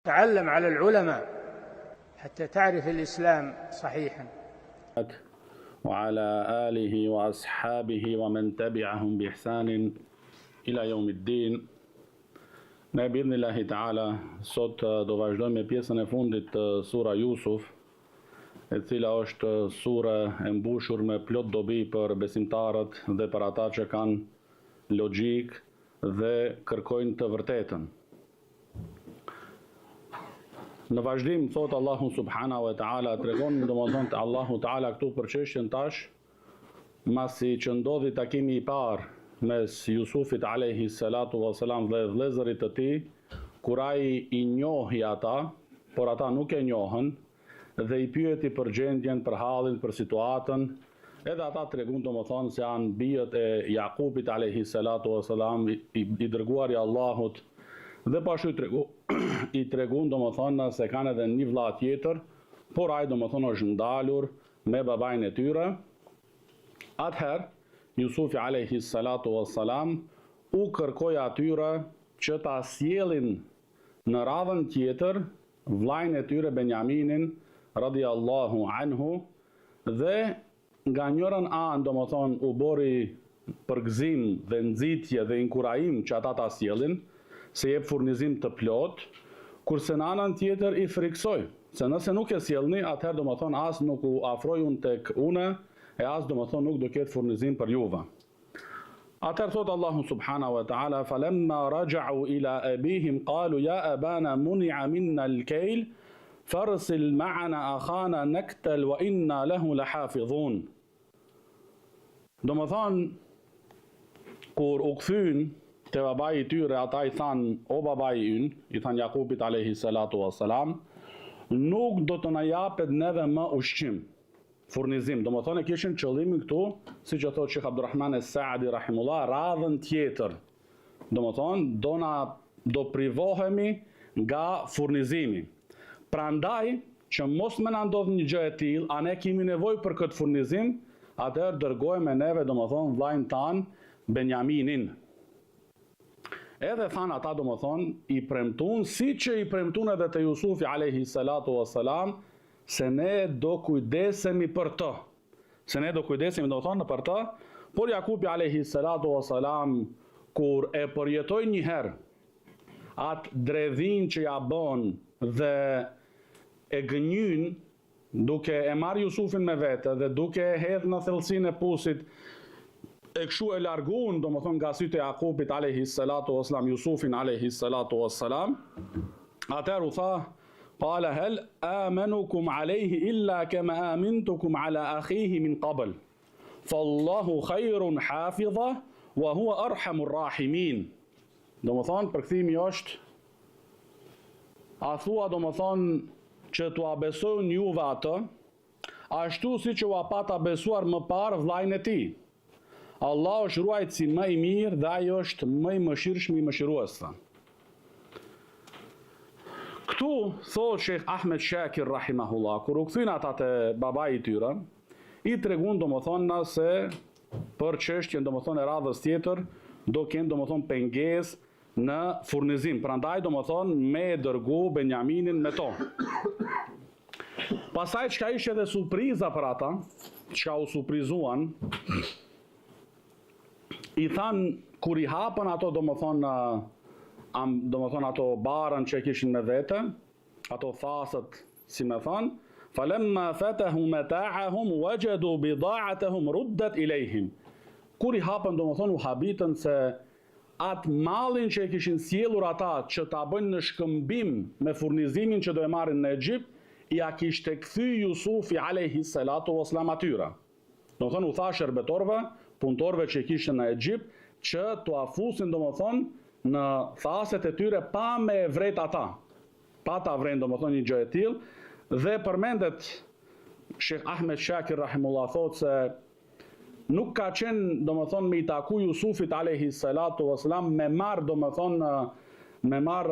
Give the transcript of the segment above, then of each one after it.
تعلم على العلماء حتى تعرف الإسلام صحيحا. وعلى آله وأصحابه ومن تبعهم بإحسان إلى يوم الدين. Ne bi'idhnillahi ta'ala, sot do vazhdojmë me pjesën e fundit të sura Jusuf, e cila është sura e mbushur me plot dobi për besimtarët dhe për ata që kanë logjik dhe kërkojnë të vërtetën. Në vazhdim, thot Allahu subhanahu wa ta'ala, tregon domethënë Allahu ta'ala këtu për çështjen tash, masi që ndodhi takimi i parë mes Jusufit alayhi salatu wa salam dhe vëllezërit të tij, kur ai i njohi ata, por ata nuk e njohën, dhe i pyeti për gjendjen, për hallin, për situatën, edhe ata tregun domethënë se janë bijët e Jakubit alayhi salatu wa salam, i dërguari i Allahut, dhe pashu i tregun domethënë se kanë edhe një vëlla tjetër, por ai domethënë është ndalur me babain e tyre. Atëherë Jusufi alayhi salatu wassalam u kërkoi atyre që ta sjellin në radhën tjetër vllain e tyre Benjaminin radiallahu anhu, dhe nga njërën anë domethënë u bori përgëzim dhe nxitje dhe inkurajim që ata ta sjellin, se jep furnizim të plot, kurse në anën tjetër i friksoi, se nëse nuk e sjellni, atëherë domethënë as nuk u afroj unë tek une, e as domethënë nuk do ketë furnizim për juve. Atëherë thot Allahu subhanahu wa ta'ala, falamma raja'u ila abihim qalu ya abana muni'a minna al-kayl farsil ma'ana akhana naktal wa inna lahu lahafizun. Domethënë kur u kthyn te babai i tyre, ata i than, o babai ynë, i than Jakubit alayhi salatu wassalam, nuk do të na japet neve më ushqim, furnizim. Domethënë kishin qëllimin këtu, siç e thotë Sheikh Abdulrahman Es-Saadi rahimullah, radhën tjetër. Domethënë do privohemi nga furnizimi. Prandaj që mos më na ndodh një gjë e tillë, a ne kemi nevojë për këtë furnizim, atëherë dërgojmë neve domethënë vllain tan Benjaminin. Edhe than ata domethënë i premtun, siç i premtun edhe te Jusufi alayhi salatu wassalam, se ne do kujdesemi për të. Se ne do kujdesemi domethënë për të, por Jakubi alayhi salatu wassalam kur e përjetoi një herë atë dredhin që ja bën dhe e gënjyn, duke e marrë Jusufin me vete dhe duke e hedhë në thellësinë e pusit, e kështu e largun domethënë nga sytë e Jakubit alayhi salatu wassalam Jusufin alayhi salatu wassalam, atëherë u tha, qala hal amanukum alayhi illa kama amintukum ala akhihi min qabl fallahu khairun hafiza wa huwa arhamur rahimin. Domethënë përkthimi është, a thua domethënë që t'ua besojnë juve atë, ashtu siç u pata besuar më parë vllain e tij. Allah është ruajtësi më i mirë dhe ai është më i mëshirshëm i mëshiruesve. Këtu thot Sheikh Ahmed Shakir rahimahullah, kur u kthyn ata te babai i tyre, i tregun domethënë se për çështjen domethënë e radhës tjetër do kenë domethënë pengesë në furnizim. Prandaj domethënë me dërgu Benjaminin me to. Pastaj çka ishte edhe surpriza për ata, çka u surprizuan, i than kur i hapën ato domethënë ato barën që kishin me vete, ato thasët, si me than, falamma fatahu mata'ahum wajadu bida'atahum ruddat ilayhim. Kur i hapën domethënë u habitën se atë mallin që e kishin sjellur ata që ta bëjnë në shkëmbim me furnizimin që do e marrin në Egjipt, ja kishte kthy Jusufi alayhi salatu wassalam atyre. Domethënë u tha shërbetorëve, punëtorëve që kishin në Egjipt, që t'u afusin domethënë në thaset e tyre pa me vret ata. Pa ta vren domethënë një gjë e tillë, dhe përmendet Sheikh Ahmed Shakir rahimullah thotë se nuk ka qenë domethënë me i taku Jusufit alayhi salatu wassalam me marr domethënë me marr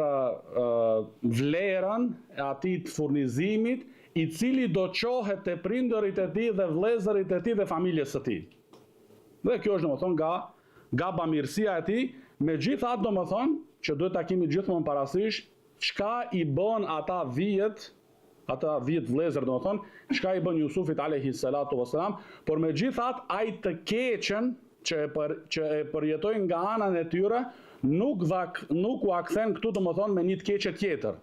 vlerën e atij të furnizimit, i cili do qohet te prindërit e tij dhe vëllezërit e tij dhe familjes së tij. Dhe kjo është domethënë nga bamirësia e tij, megjithatë domethënë që duhet ta kemi gjithmonë parasysh çka i bën ata 10 vëllezër, domethënë, çka i bën Jusufit alayhi salatu wassalam, por megjithatë ai të keqen që e përjetojnë nga anën e tyre, nuk u akthen këtu domethënë me një të keqe tjetër.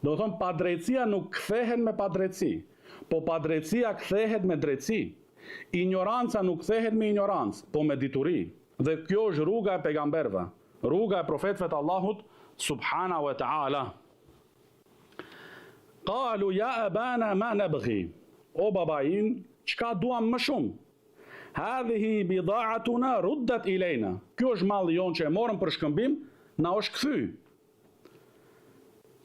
Domethënë padrejtësia nuk kthehet me padrejtësi, po padrejtësia kthehet me drejtësi. Ignoranca nuk kthehet me ignorancë, po me dituri. Dhe kjo është rruga e pejgamberëve, rruga e profetëve të Allahut subhanahu wa ta'ala. Qalu ya abana ma nabghi. O babain, çka duam më shumë? Hadhihi bida'atuna ruddat ilayna. Kjo është malli jon që e morëm për shkëmbim, na është kthy.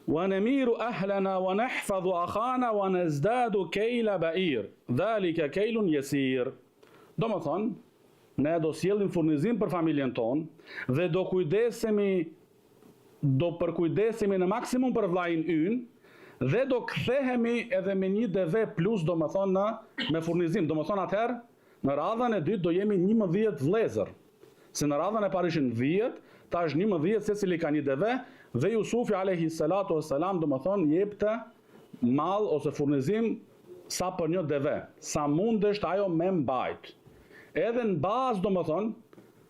Wa namiru ahlana wa nahfadhu akhana wa nazdadu kayla ba'ir. Dhalika kaylun yasir. Domethënë, ne do sjellim furnizim për familjen tonë dhe do përkujdesemi në maksimum për vllajin ynë dhe do kthehemi edhe me një deve plus domethënë me furnizim. Domethënë atëherë në radhën e dytë do jemi 11 vëllezër. Se në radhën e parë ishin 10, tash 11 secili ka një deve dhe Jusufi alayhi salatu wassalam domethënë jepte mall ose furnizim sa për një deve, sa mundesht ajo me mbajt. Edhe në bazë domethënë,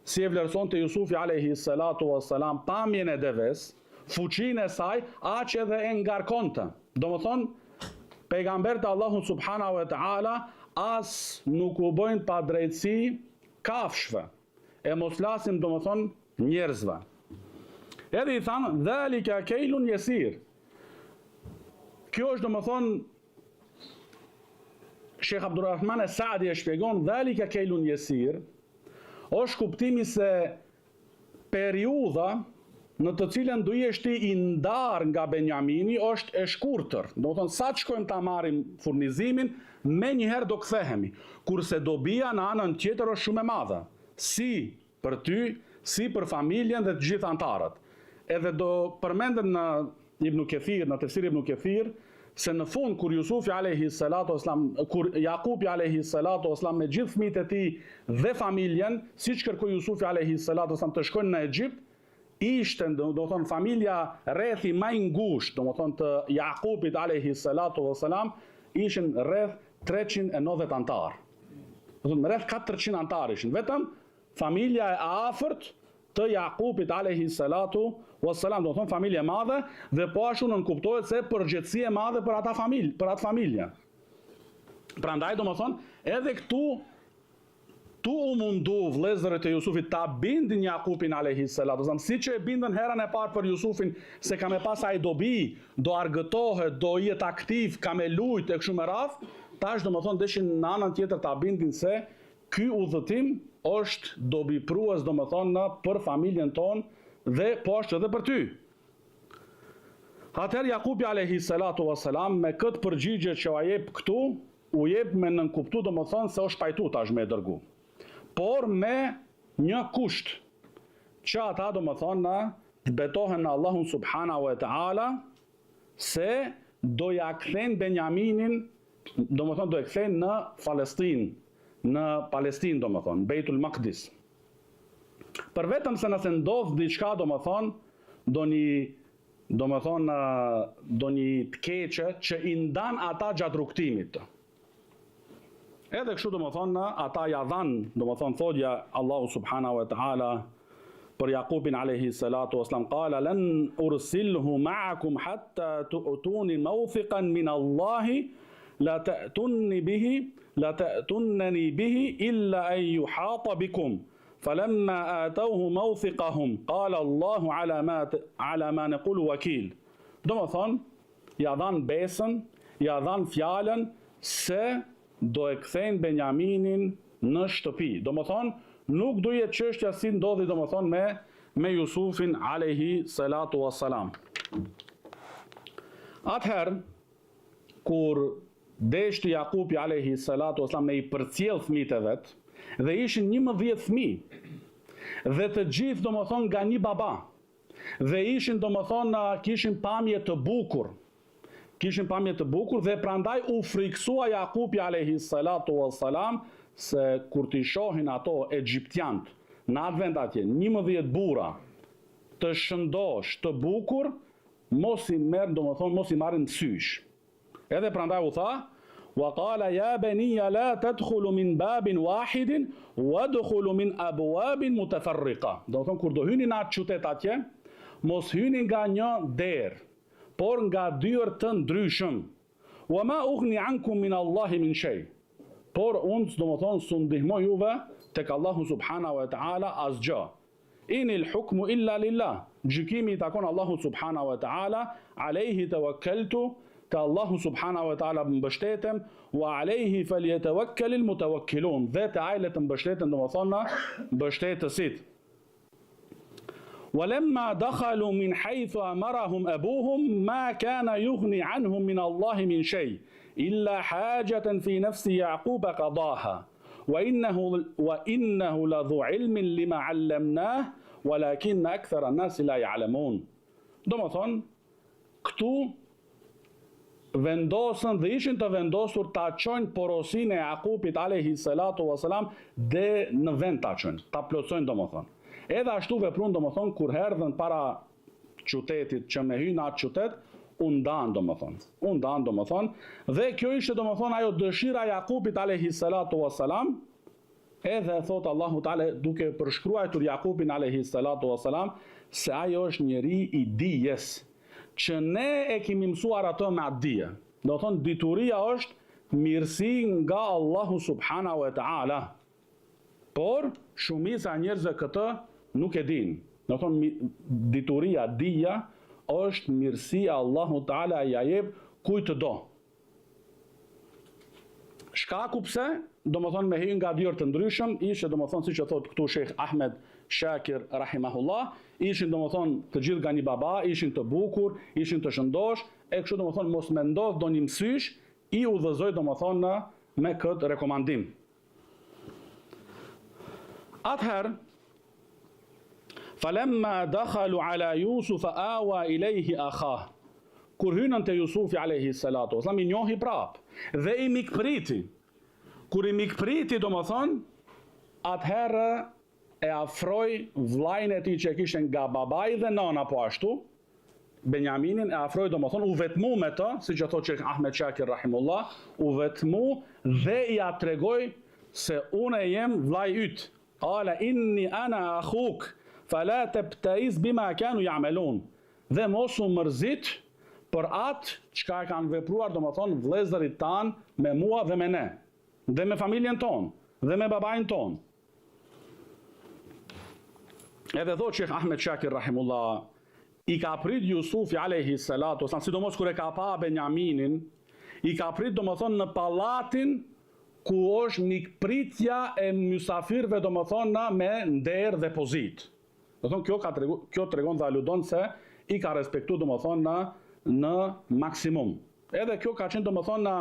si e vlerësonte Jusufi alayhi salatu wassalam pamjen e deves, fuqinë e saj, aq edhe e ngarkonte. Domethënë, pejgamberët e Allahut subhanahu wa ta'ala as nuk u bojnë pa drejtësi kafshëve. E mos flasim domethënë njerëzve. Edhe i thanë, dhalika kaylun yasir. Kjo është domethënë Sheikh Abdurrahman Saadi e shpjegon, dhalika kaylun yasir, është kuptimi se periudha në të cilën do jesh ti i ndar nga Benjamini është e shkurtër. Domethënë sa të shkojmë ta marrim furnizimin, me njëherë do kthehemi. Kurse dobia në anën tjetër është shumë e madhe, si për ty, si për familjen dhe të gjithë antarët. Edhe do përmendet në Ibn Kathir, në tefsir Ibn Kathir, se në fund kur Jusufi alayhi salatu wassalam, kur Jakubi alayhi salatu wassalam me gjithë fëmijët e tij dhe familjen, siç kërkoi Jusufi alayhi salatu wassalam të shkojnë në Egjipt, ishte domethënë familja rrethi më i ngushtë, domethënë të Jakubit alayhi salatu wassalam, ishin rreth 390 antar. Domethënë rreth 400 antar ishin, vetëm familja e afërt të Jakubit alayhi salatu wassalam, do të thonë familje e madhe dhe po ashtu nënkuptohet se përgjegjësi e madhe për atë familje. Prandaj domethënë edhe këtu u mundu vëllezërit e Jusufit ta bindin Jakubin alayhi salatu wassalam, siç e bindën herën e parë për Jusufin se ka me pas ai dobi, do argëtohet, do jetë aktiv, ka me lujt e kështu me radh, tash domethënë deshin në anën tjetër ta bindin se ky udhëtim është dobiprues domethënë për familjen tonë dhe po është edhe për ty. Atëherë Jakubi alayhi salatu wassalam me këtë përgjigje që u jep këtu, u jep me nënkuptu domethënë se është pajtu tash me dërgu. Por me një kusht, që ata domethënë të betohen në Allahun subhanahu wa ta'ala se do ja kthejnë Benjaminin, domethënë do e kthejnë në Palestinë domethënë, Beitul Maqdis. Për vetëm se nëse ndodh diçka domethënë, do një të keqe që i ndan ata gjatë rrugtimit. Edhe kështu domethënë ata ja dhanë, domethënë thotja Allahu subhanahu wa ta'ala për Jakubin alayhi salatu wassalam, qala lan ursilhu ma'akum hatta tu'tuni mawthiqan min Allahi la ta'tunni bihi illa an yuhata bikum. فلما آتوه موثقهم قال الله على ما نقول وكيل. Domethënë, ja dhan besën, ja dhan fjalën se do e kthejnë Benjaminin në shtëpi. Domethënë, nuk do jetë çështja si ndodhi domethënë me Jusufin alayhi salatu wassalam. Atëherë, kur deshti Jakubi alayhi salatu wassalam me I përcjell fëmijët e vet, dhe ishin 11 fëmijë dhe të gjithë domethënë nga një baba dhe ishin domethënë kishin pamje të bukur dhe prandaj u friksua Jakubi alayhi salatu wassalam se kur t'i shohin ato egjiptiant në atë vend atje 11 burra të shëndosh të bukur, mos i merr, domethënë mos i marrin sysh. Edhe prandaj u tha, wa qala ya baniya la tadkhulu min babin wahidin wadkhulu min abwabin mutafarriqa. Domethënë kur do hyni në atë qytet atje, mos hyni nga një derë, por nga dyert të ndryshëm. Wa ma ughni ankum min Allahi min shay. Por unë domethënë s'u ndihmoj juve tek Allahu subhanahu wa taala asgjë. Inil hukmu illa lillah. Gjykimi i takon Allahu subhanahu wa taala, alayhi tawakkaltu, te Allahu subhanahu wa taala mbështetem, wa alayhi falyatawakkalul mutawakkilun. Dhe te ai le të mbështeten domethënë mbështetësit. ولما دخلوا من حيث أمرهم أبوهم ما كان يغني عنهم من الله من شيء إلا حاجة في نفس يعقوب قضاها وإنه لذو علم لما علمناه ولكن أكثر الناس لا يعلمون. Domethënë, këtu vendosën dhe ishin të vendosur ta çojnë porosinë e Jakubit alayhi salatu wasalam dhe në vend ta çojnë, ta plotësojnë domethënë. Edhe ashtu veprun domethënë kur erdhën para qytetit që me hyn atë qytet, u ndan domethënë, dhe kjo ishte domethënë ajo dëshira e Jakubit alayhi salatu wasalam, edhe thot Allahu Teala duke përshkruar Jakubin alayhi salatu wasalam se ai është njeri i dijes, që ne e kemi mësuar ato me atë dije. Domethënë dituria është mirësi nga Allahu subhanahu wa taala. Por shumica e njerëzve këtë nuk e din. Domethënë dituria, dija është mirësia Allahu Teala ja jep kujt të do. Shkaku pse? Domethënë me hyrje nga dyert të ndryshëm, ishte domethënë siç e thot këtu Sheikh Ahmed Shakir rahimahullah, ishin domethënë të gjithë nga një baba, ishin të bukur, ishin të shëndosh, e kështu domethënë mos me ndodh doni mësysh, i udhëzoi domethënë me këtë rekomandim. Atëherë falamma dakhalu ala Yusuf awa ilayhi akhah. Kur hynën te Jusufi alayhi salatu wasallam, i njohi prap dhe i mikpriti. Kur i mikpriti domethënë, atëherë e afroi vllajën e tij që kishte nga babai dhe nana po ashtu, Benjaminin e afroi domethënë u vetmu me të, siç e thotë Sheikh Ahmed Shakir rahimullah, u vetmu dhe i tregoi se unë jem vllai yt. Qala inni ana akhuk fala tabtaiz bima kanu ya'malun. Dhe mos u mërzit për atë çka kanë vepruar domethënë vëllezërit tan me mua dhe me ne, dhe me familjen ton, dhe me babain ton. Edhe thot Sheikh Ahmed Shakir rahimullah, i ka prit Jusufi alayhi salatu wasallam, sidomos kur e ka pa Benjaminin, i ka prit domethënë në pallatin ku është mikpritja e mysafirëve domethënë me nder dhe pozitë. Domethënë kjo tregon dhe aludon se i ka respektuar domethënë në maksimum. Edhe kjo ka qenë domethënë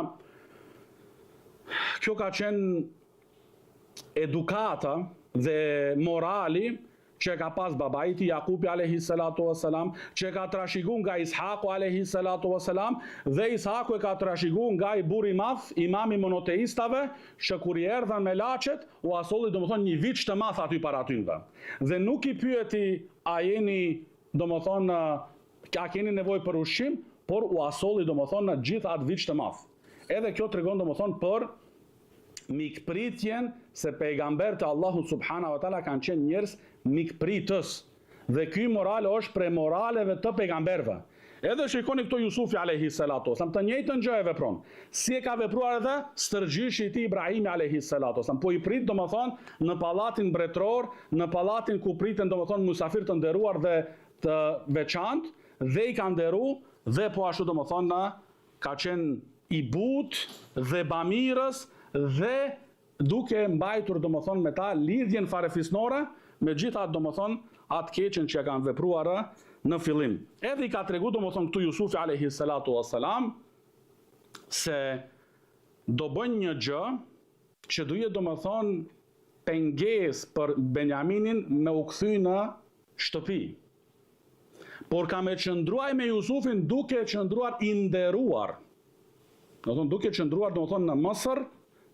kjo ka qenë edukata dhe morali që ka pas babai i Jakubi alayhi salatu wasalam, që ka trashëguar nga Ishaku alayhi salatu wasalam, dhe Ishaku e ka trashëguar nga i burri i madh, imami monoteistave, që kur i erdhan me laçet, u asolli domethënë një vit të madh aty para tyre. Dhe nuk i pyeti a jeni domethënë a keni nevojë për ushqim, por u asolli domethënë gjithë atë vit të madh. Edhe kjo tregon domethënë për mikpritjen se pejgambert e Allahut subhanahu wa taala kanë qenë njerëz mikpritës. Dhe ky moral është prej moraleve të pejgamberëve. Edhe shikoni këto Jusufi alayhi salatu wasallam, të njëjtën gjë e vepron. Si e ka vepruar edhe stërgjyshi i tij Ibrahimi alayhi salatu wasallam, po i prit domethënë në pallatin mbretëror, në pallatin ku priten domethënë mysafir të nderuar dhe të veçantë, dhe i ka nderu, dhe po ashtu domethënë ka qenë i butë dhe bamirës, dhe duke mbajtur domethënë me ta lidhjen farefisnore, me gjitha domethënë atë keqen që kanë vepruar në fillim. Edhe i ka treguar domethënë këtu Jusufi alayhi salatu wassalam se do bën një gjë që do jetë domethënë pengesë për Benjaminin me u kthy në shtëpi. Por ka me qëndruar me Jusufin duke qëndruar i nderuar. Domethënë duke qëndruar domethënë në Mosër,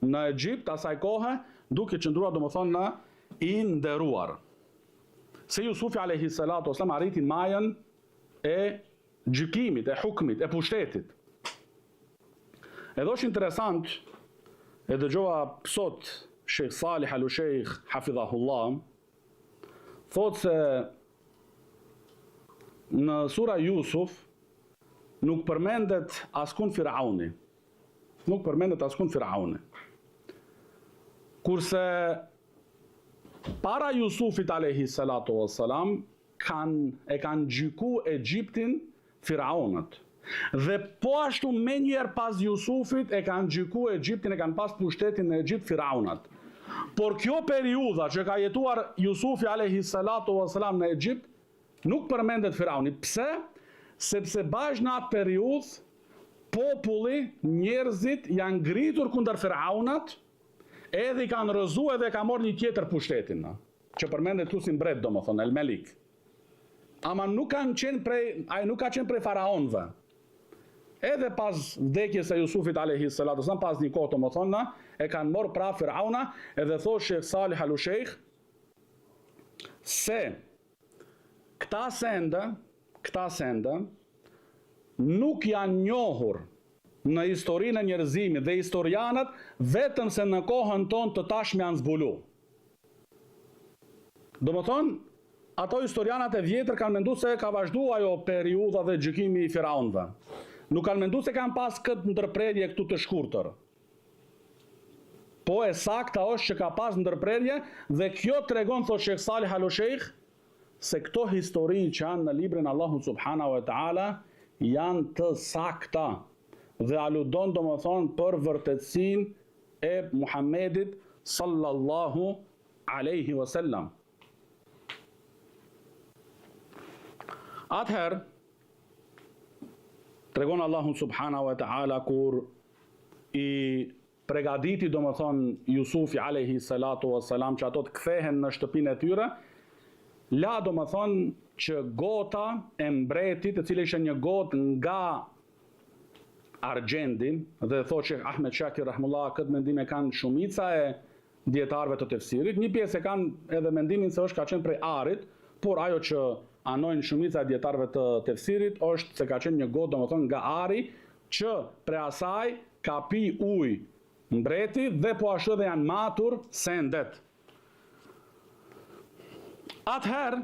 në Egjipt asaj kohe, duke qëndruar domethënë në i nderuar. Se Jusufi alayhi salatu wasallam arriti majën e gjykimit, e hukmit, e pushtetit. Edhe është interesant, e dëgjova sot Sheikh Salih Al-Sheikh Hafidhahullah, thotë se në sura Jusuf nuk përmendet askund Firauni. Nuk përmendet askund Firauni. Kurse para Jusufit alayhi salatu wassalam e kanë gjyku Egjiptin Firaunët. Dhe po ashtu me njëherë pas Jusufit e kanë gjyku Egjiptin, e kanë pas pushtetin në Egjipt Firaunat. Por kjo periudha që ka jetuar Jusufi alayhi salatu wassalam në Egjipt nuk përmendet Firauni. Pse? Sepse bashkë në atë periudhë populli, njerëzit janë ngritur kundër Firaunat, edhe i kanë rëzu edhe ka marrë një tjetër pushtetin, që përmendet tu si mbret, domethënë El Melik. Ama nuk ka qenë prej faraonëve. Edhe pas vdekjes së Jusufit alayhi salatu wasallam, pas një kohë domethënë, e kanë marrë pra Firauna, edhe thotë Sheikh Salih Al-Sheikh se këta sende nuk janë njohur në historinë e njerëzimit dhe historianët vetëm se në kohën tonë të tashme janë zbulu. Domethënë, ato historianët e vjetër kanë menduar se ka vazhduar ajo periudha dhe gjykimi i Firaunëve. Nuk kanë menduar se kanë pas këtë ndërprerje këtu të shkurtër. Po e sakta është që ka pas ndërprerje dhe kjo tregon, thotë Sheikh Salih Al-Sheikh, se këto histori që janë në librin Allahu subhanahu wa taala janë të sakta dhe aludon domethënë për vërtetësinë e Muhamedit sallallahu alaihi wasallam. Atëherë tregon Allahu subhanahu wa taala kur i pregaditi domethënë Jusufi alayhi salatu wassalam që ato të kthehen në shtëpinë e tyre, la domethënë që gota e mbretit, e cila ishte një gotë nga argjendi, dhe thotë që Ahmed Shakir rahimullah këtë mendim e kanë shumica e dietarëve të tefsirit, një pjesë e kanë edhe mendimin se është ka qenë prej arit, por ajo që anojnë shumica e dietarëve të tefsirit është se ka qenë një gotë domethënë nga ari që prej asaj ka pi ujë mbreti dhe po ashtu edhe janë matur sendet. Atëherë,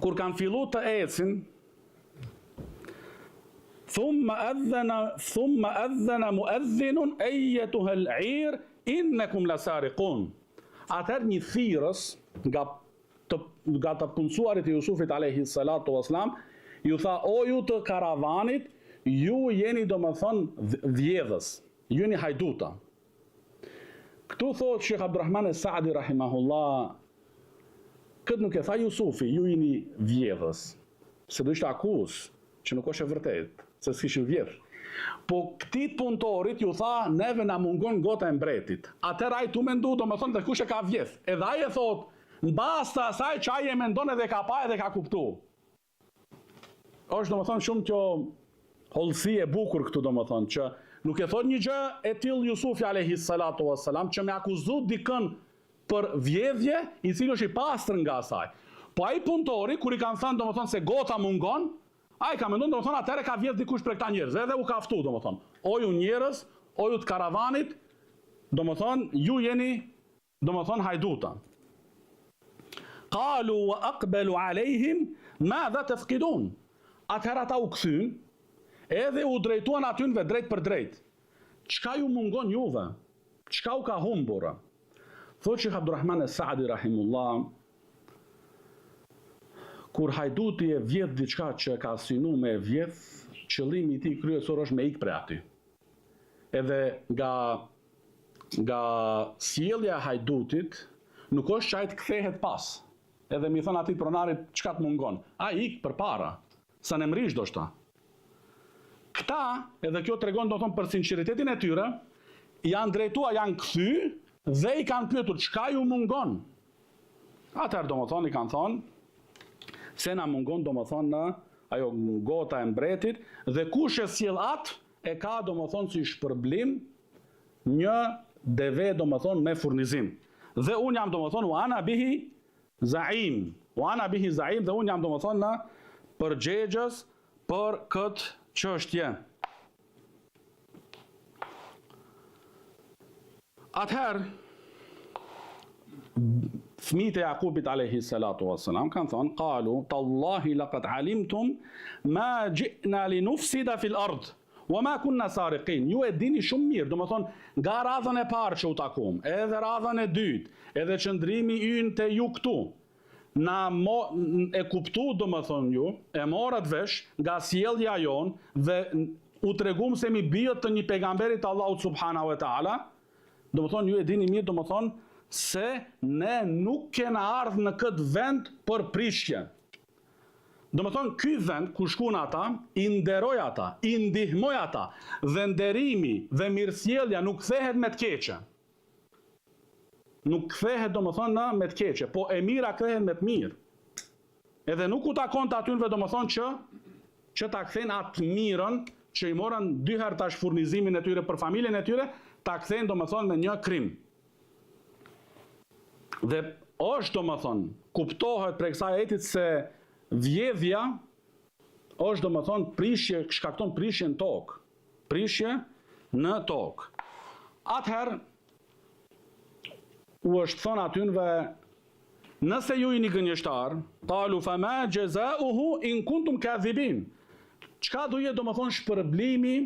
kur kanë fillu të ecin, thumma adhana muadhdhinun ayyatuha al-'ir innakum lasariqun. Atëherë një thirrës nga të punësuarit e Jusufit alayhi salatu wassalam ju tha: o ju të karavanit, ju jeni domethënë vjedhës, ju jeni hajduta. Këtu thotë Sheikh Abdurrahman As-Saadi rahimahullah, këtë nuk e tha Jusufi, ju jeni vjedhës, se do ishte akuz që nuk është e vërtet, se s'kishin vjedh. Po këtit punëtorit ju tha, neve na mungon gota e mbretit. Atëherë ai tu mendu domethënë se kush e ka vjedh. Edhe ai e thotë, mbas të asaj që ai e mendon edhe ka pa edhe ka kuptu. Është domethënë shumë kjo hollësi e bukur këtu domethënë që nuk e thot një gjë e tillë Jusufi alayhi salatu wassalam që me akuzu dikën për vjedhje i cili është i pastër nga asaj. Po ai punëtori kur i kanë thënë domethënë se gota mungon, ai ka menduar domethënë atëherë ka vjedh dikush për këta njerëz, edhe u ka ftu domethënë. O ju njerëz, o ju të karavanit, domethënë ju jeni domethënë hajduta. Qalu wa aqbalu alayhim madha tafqidun. Atëherë ata u kthyn, edhe u drejtuan atynve drejt për drejt. Çka ju mungon juve? Çka u ka humbur? Thotë Sheikh Abdurrahman As-Saadi rahimullah, kur hajduti e vjedh diçka që ka synu me vjedh, qëllimi i tij kryesor është me ik prej aty. Edhe nga sjellja e hajdutit nuk është që ai të kthehet pas. Edhe mi thon atit pronarit çka të mungon. Ai ik përpara, sa ne mrish do shta. Këta, edhe kjo tregon do thonë për sinqeritetin e tyre, janë drejtuar, janë kthy dhe i kanë pyetur çka ju mungon. Atëherë domethënë i kanë thonë se na mungon domethënë ajo gota e mbretit dhe kush e sjell atë e ka domethënë si shpërblim një deve domethënë me furnizim. Dhe un jam domethënë wa ana bihi zaim. Wa ana bihi zaim dhe un jam domethënë përgjegjës për këtë çështje. Atëherë, fëmijët e Jakubit alayhi salatu wassalam kanë thonë, qalu tallahi laqad alimtum ma ji'na linufsida fil ard wa ma kunna sariqin. Ju e dini shumë mirë, domethënë nga radhën e parë që u takuam, edhe radhën e dytë, edhe qëndrimi ynë te ju këtu. E kuptu, domethënë ju, e morët vesh nga sjellja jonë dhe u tregum se mi bijët të një pejgamberit Allahut subhanahu wa taala. Domethënë ju e dini mirë, domethënë se ne nuk kena ardhur në këtë vend për prishje. Domethënë ky vend ku shkuan ata, i nderoj ata, i ndihmoj ata, dhe nderimi dhe mirësjellja nuk kthehet me të keqe. Nuk kthehet domethënë me të keqe, po e mira kthehet me të mirë. Edhe nuk u takon të atynve domethënë që ta kthejnë atë mirën që i morën 2 herë tash furnizimin e tyre për familjen e tyre, ta kthejnë domethënë me një krim. Dhe është domethënë kuptohet prej kësaj ajetit se vjedhja është domethënë prishje, shkakton prishje në tokë. Prishje në tokë. Atëherë u është thënë atynve, nëse ju jeni gënjeshtar, qalu fama jazauhu in kuntum kadhibin. Çka do jetë domethënë shpërblimi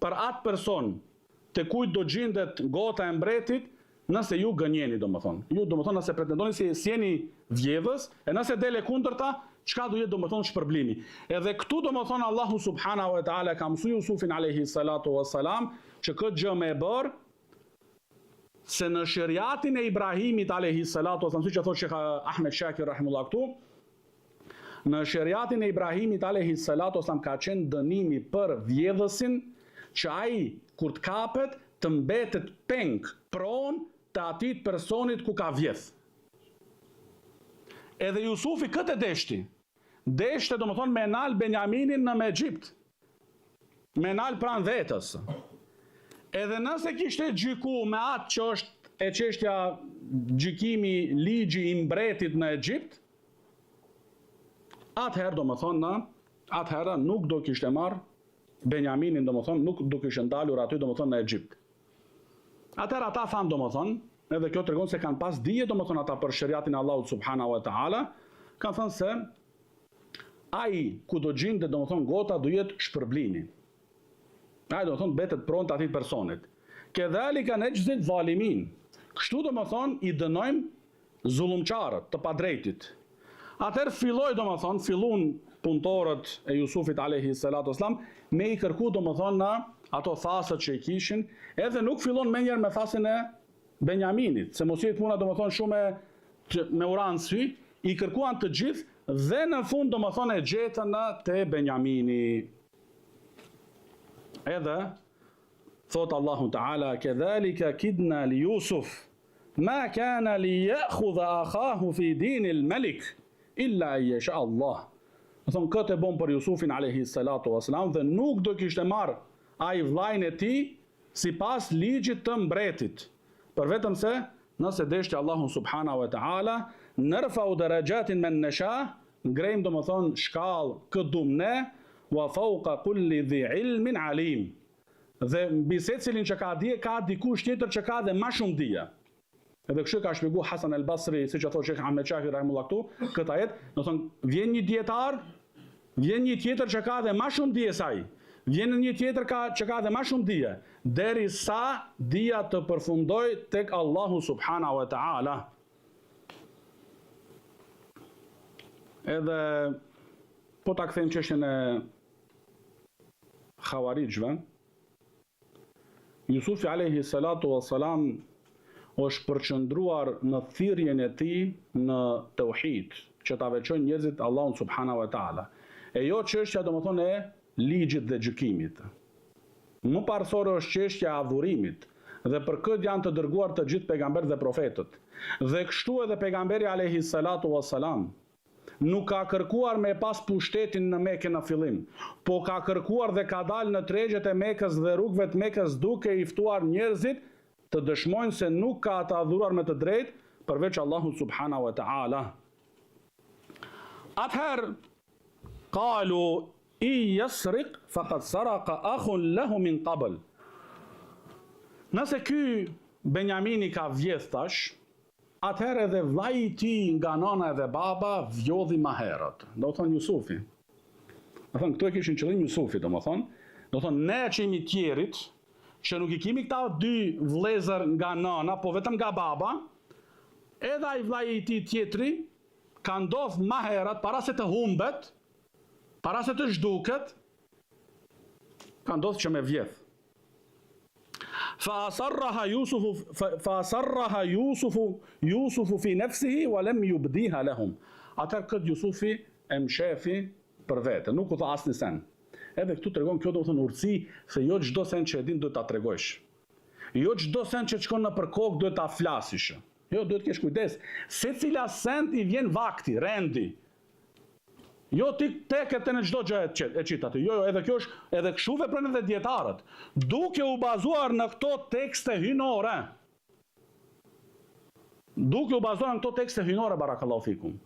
për atë person te kujt do gjendet gota e mbretit nëse ju gënjeni domethënë. Ju domethënë nëse pretendoni se jeni vjedhës, e nëse dele kundërta, çka do jetë domethënë shpërblimi. Edhe këtu domethënë Allahu subhanahu wa taala ka mësuar Jusufin alayhi salatu wassalam që këtë gjë me e bërë, se në shariatin e Ibrahimit alayhi salatu wassalam, siç e thotë Sheikh Ahmed Shakir rahimullah këtu, në shariatin e Ibrahimit alayhi salatu wassalam ka qenë dënimi për vjedhësin që ai kur të kapet të mbetet peng pronë të atit personit ku ka vjedh. Edhe Jusufi këtë deshti. Deshte domethënë me nal Benjaminin në Egjipt. Me nal pranë vetës. Edhe nëse kishte gjyku me atë që është e çështja gjykimi ligji i mbretit në Egjipt, atëherë domethënë atëherë nuk do kishte marrë Benjaminin, domethënë nuk do kishte ndalur aty domethënë në Egjipt. Atëherë ata thanë domethënë, edhe kjo tregon se kanë pas dije domethënë ata për shariatin e Allahut subhanahu wa taala, kanë thënë se ai ku do gjendet domethënë gota do jetë shpërblimi. Ai domethënë betet pronë të atij personit. Kedhalika nejzil zalimin. Kështu domethënë i dënojmë zullumçarët, të padrejtit. Atëherë fillun punëtorët e Jusufit alayhi salatu wassalam me i kërku domethënë na ato thasët që i kishin, edhe nuk fillon menjëherë me thasin e Benjaminit, se mos jetë puna domethënë shumë me uranë sy, i kërkuan të gjithë dhe në fund domethënë e gjetën te Benjamini. Edhe thot Allahu Taala, kedhalika kidna li Yusuf ma kana li ya'khudha akhahu fi dinil malik illa an yasha Allah. Thon këtë e bën për Jusufin alayhi salatu wassalam dhe nuk do kishte marr ai vllajën e tij sipas ligjit të mbretit. Për vetëm se nëse deshte Allahu subhanahu wa taala, nërfau darajatin men nasha, ngrejmë domethënë shkallë këtë dum ne, wa fawqa kulli dhi ilmin alim. Dhe mbi secilin që ka dije, ka dikush tjetër që ka dhe më shumë dije. Edhe kështu ka shpjeguar Hasan al-Basri, siç e thotë Sheikh Ahmed Shakir rahimullah këtu, këtë ajet, do thonë vjen një dietar, vjen një tjetër që ka dhe më shumë dije se ai. Vjen një tjetër që ka dhe më shumë dije, derisa dija të përfundoj tek Allahu subhanahu wa taala. Edhe po ta kthejmë çështjen e Khawarijve. Jusufi alayhi salatu wassalam është përqendruar në thirrjen e tij në tauhid, që ta veçojnë njerëzit Allahun subhanahu wa taala. E jo çështja domethënë e ligjit dhe gjykimit. Më parsorë është çështja e adhurimit, dhe për këtë janë të dërguar të gjithë pejgamberët dhe profetët. Dhe kështu edhe pejgamberi alayhi salatu wassalam nuk ka kërkuar me pas pushtetin në Mekë në fillim, po ka kërkuar dhe ka dalë në tregjet e Mekës dhe rrugëve të Mekës duke i ftuar njerëzit të dëshmojnë se nuk ka të adhuruar me të drejtë përveç Allahut subhanahu wa taala. Atëherë qalu i yasriq faqad saraka akhun lahu min qabl. Nëse ky Benjamini ka vjedh tash, atëherë edhe vllai I tij nga nana edhe baba vjodhi më herët. Do thonë Jusufi. Do thonë këto e kishin qëllim Jusufi, domethënë, do thonë ne që jemi tjerit, që nuk I kemi këta dy vëllezër nga nana, po vetëm nga baba, edhe ai vllai I tij tjetri ka ndodh më herët para se të humbet, para se të zhduket, ka ndodh që me vjedh. فأصرها يوسف في نفسه ولم يبديها لهم. Atëherë këtë Jusufi e mshefi për vete, nuk u tha asnjë sen. Edhe këtu tregon kjo domethënë urtësi se jo çdo sen që e din duhet ta tregojsh. Jo çdo sen që shkon nëpër kokë duhet ta flasish. Jo, duhet të kesh kujdes. Secila sen I vjen vakti, rendi. Jo ti teket në çdo gjë e qit aty. Jo, edhe kjo është, edhe kështu veprojnë edhe dietarët. Duke u bazuar në këto tekste hynore. Duke u bazuar në këto tekste hynore, barakallahu fikum.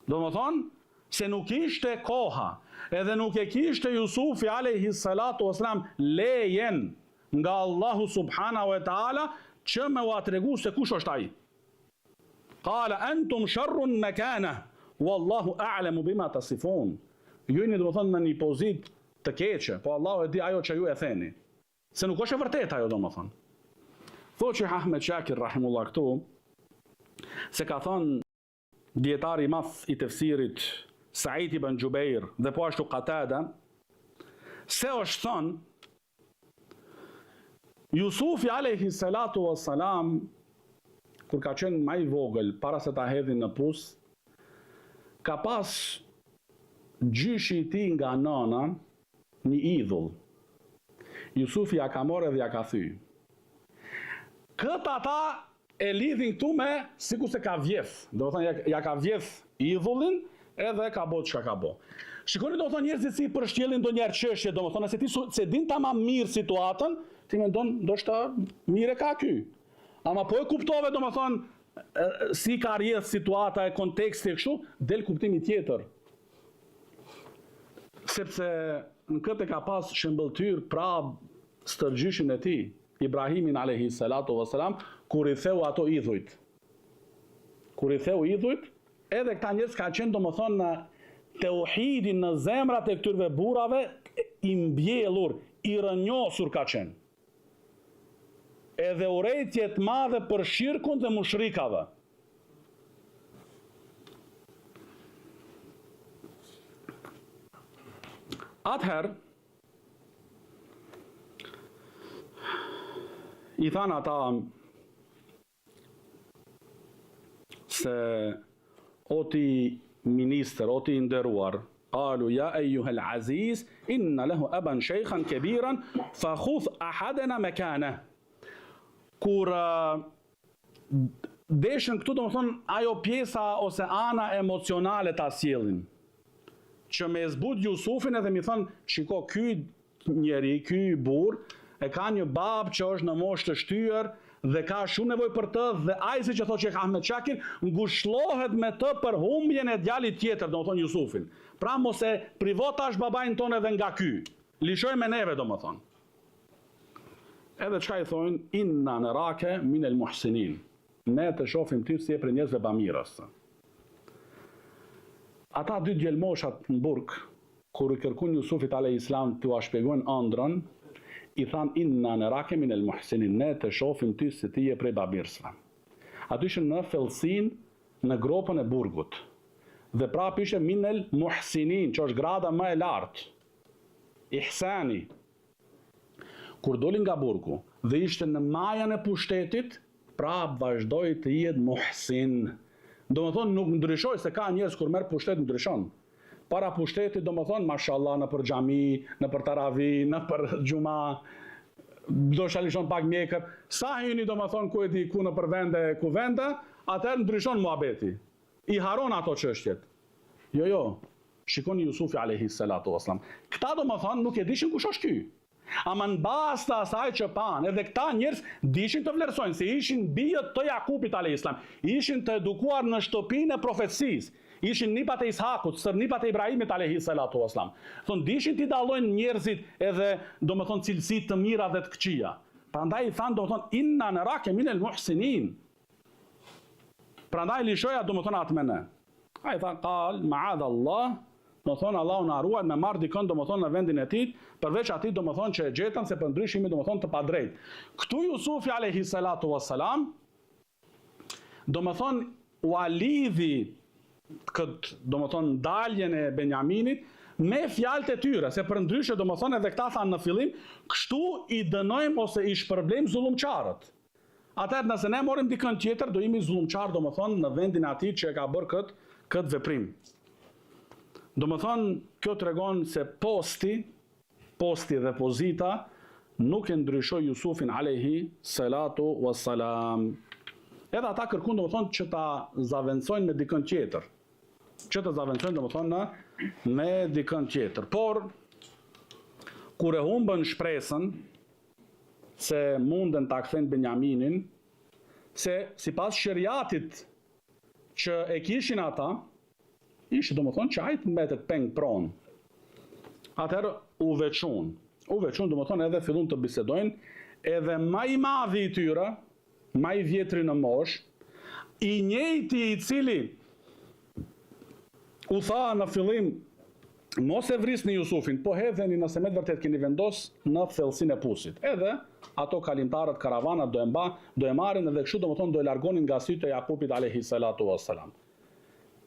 Domethënë se nuk ishte koha, edhe nuk e kishte Jusufi alayhi salatu wasalam lejen nga Allahu subhanahu wa taala që me u tregu se kush është ai. Qala antum sharrun makana. Wallahu a'lamu bima tasifun. Ju jeni domethënë në një pozitë të keqe, po Allahu e di ajo që ju e theni. Se nuk është e vërtetë ajo domethënë. Thotë që Ahmed Shakir rahimullah këtu se ka thënë dietari I madh I tefsirit Said ibn Jubair dhe po ashtu Qatada se është thënë Jusufi alayhi salatu wassalam kur ka qenë më I vogël para se ta hedhin në pus ka pas gjyshi I tij nga nana një idhull. Jusufi ja ka marrë dhe ja ka thy. Këtë ata e lidhin këtu me sikur se ka vjedh. Do të thonë ja ka vjedh idhullin edhe ka bë çka ka bë. Shikoni do të thonë njerëzit si përshkjellin ndonjëherë çështje, do të thonë se ti se din tamam mirë situatën, ti mendon ndoshta mirë ka ky. Ama po e kuptove do të thonë si ka rrjedh situata e konteksti e kështu, del kuptimi tjetër. Sepse në këtë ka pas shëmbëltyr prap stërgjyshin e tij, Ibrahimin alayhi salatu wassalam, kur I theu ato idhujt. Kur I theu idhujt, edhe këta njerëz ka qenë domethënë në tauhidin në zemrat e këtyre burrave I mbjellur, I rënjosur ka qenë. Edhe urrejtjet madhe për shirkun dhe mushrikave. Atëherë, I thanë ata se o ti minister, o ti nderuar, qalu ya ayyuhal aziz inna lahu aban shaykhan kabiran fa khudh ahadana makana. Kur deshën këtu domethënë ajo pjesa ose ana emocionale ta sjellin. Që me zbut Jusufin edhe mi thënë, shiko, ky njeri, ky burr e ka një babë që është në moshë të shtyrë dhe ka shumë nevojë për të dhe ai si që thotë që Ahmed Shakir ngushëllohet me të për humbjen e djalit tjetër, domethënë Jusufin. Pra mos e privo tash babain tonë edhe nga ky. Lishoj me neve domethënë. Edhe çka I thonë, inna naraka min al muhsinin. Ne të shohim ty si e për njerëzve bamirës. Ata dy djelmoshat në burg, kur I kërkun Jusufit alayhis salam t'u shpjegojnë ëndrrën, I than inna naraka min al muhsinin, ne të shohim ty si ti je prej bamirësve. Aty ishin në thellësin në gropën e burgut. Dhe prapë ishte min al muhsinin, që është grada më e lartë. Ihsani. Kur dolin nga burgu dhe ishte në majën e pushtetit, prapë vazhdoi të jetë muhsin. Do më thonë nuk ndryshoj se ka njerëz kur merr pushtet ndryshon. Para pushtetit do më thonë mashallah në për xhami, në për taravi, në për xhuma, do shalishon pak mjekër. Sa hyni do më thonë ku e di ku në për vende ku vende, atëherë ndryshon muhabeti. I haron ato çështjet. Jo. Shikoni Jusufi alayhi salatu wasalam. Këta do më thonë nuk e dishin kush është ky. Ama në bazë të asaj që pan, edhe këta njerëz dishin të vlerësojnë, se ishin bijët të Jakubit alayhis salam, ishin të edukuar në shtëpinë e profecisë, ishin nipat e Ishakut, nipat e Ibrahimit alayhi salatu wassalam. Thonë dishin ti dallojnë njerëzit edhe domethënë cilësitë të mira dhe të këqija. Prandaj i thanë domethënë inna naraka minal muhsinin. Prandaj lishoja domethënë atë me ne. Ai tha qal ma'adallah, domethënë Allahu na ruaj me marr dikon domethënë në vendin e tij, përveç atij domethënë që e gjetën se për ndryshimi domethënë të padrejt. Këtu Jusufi alayhi salatu wassalam domethënë u lidhi këtë domethënë daljen e Benjaminit me fjalët e tyre, se për ndryshe domethënë edhe këta thanë në fillim, kështu i dënojmë ose i shpërblejmë zullumçarët. Atëherë nëse ne morim dikën tjetër, do jemi zullumçar domethënë në vendin atij që e ka bërë këtë veprim. Domethënë kjo tregon se posti dhe pozita nuk e ndryshoi Jusufin alayhi salatu wassalam. Edhe ata kërkuan domethënë që ta zaventojnë me dikën tjetër. Që të zaventojnë domethënë me dikën tjetër. Por kur e humbën shpresën se munden ta kthejnë Benjaminin, se sipas shariatit që e kishin ata, ishte domethënë që ai të mbetet peng pronë. Atëherë u veçun domethënë edhe fillun të bisedojnë, edhe më i madhi i tyre, më i vjetri në moshë, i njëjti i cili u tha në fillim mos e vrisni Jusufin, po hedheni nëse me të vërtet keni vendos në thellësinë e pusit. Edhe ato kalimtarët karavanat do e marrin edhe kështu domethënë do e largonin nga sytë e Jakubit alayhi salatu wassalam.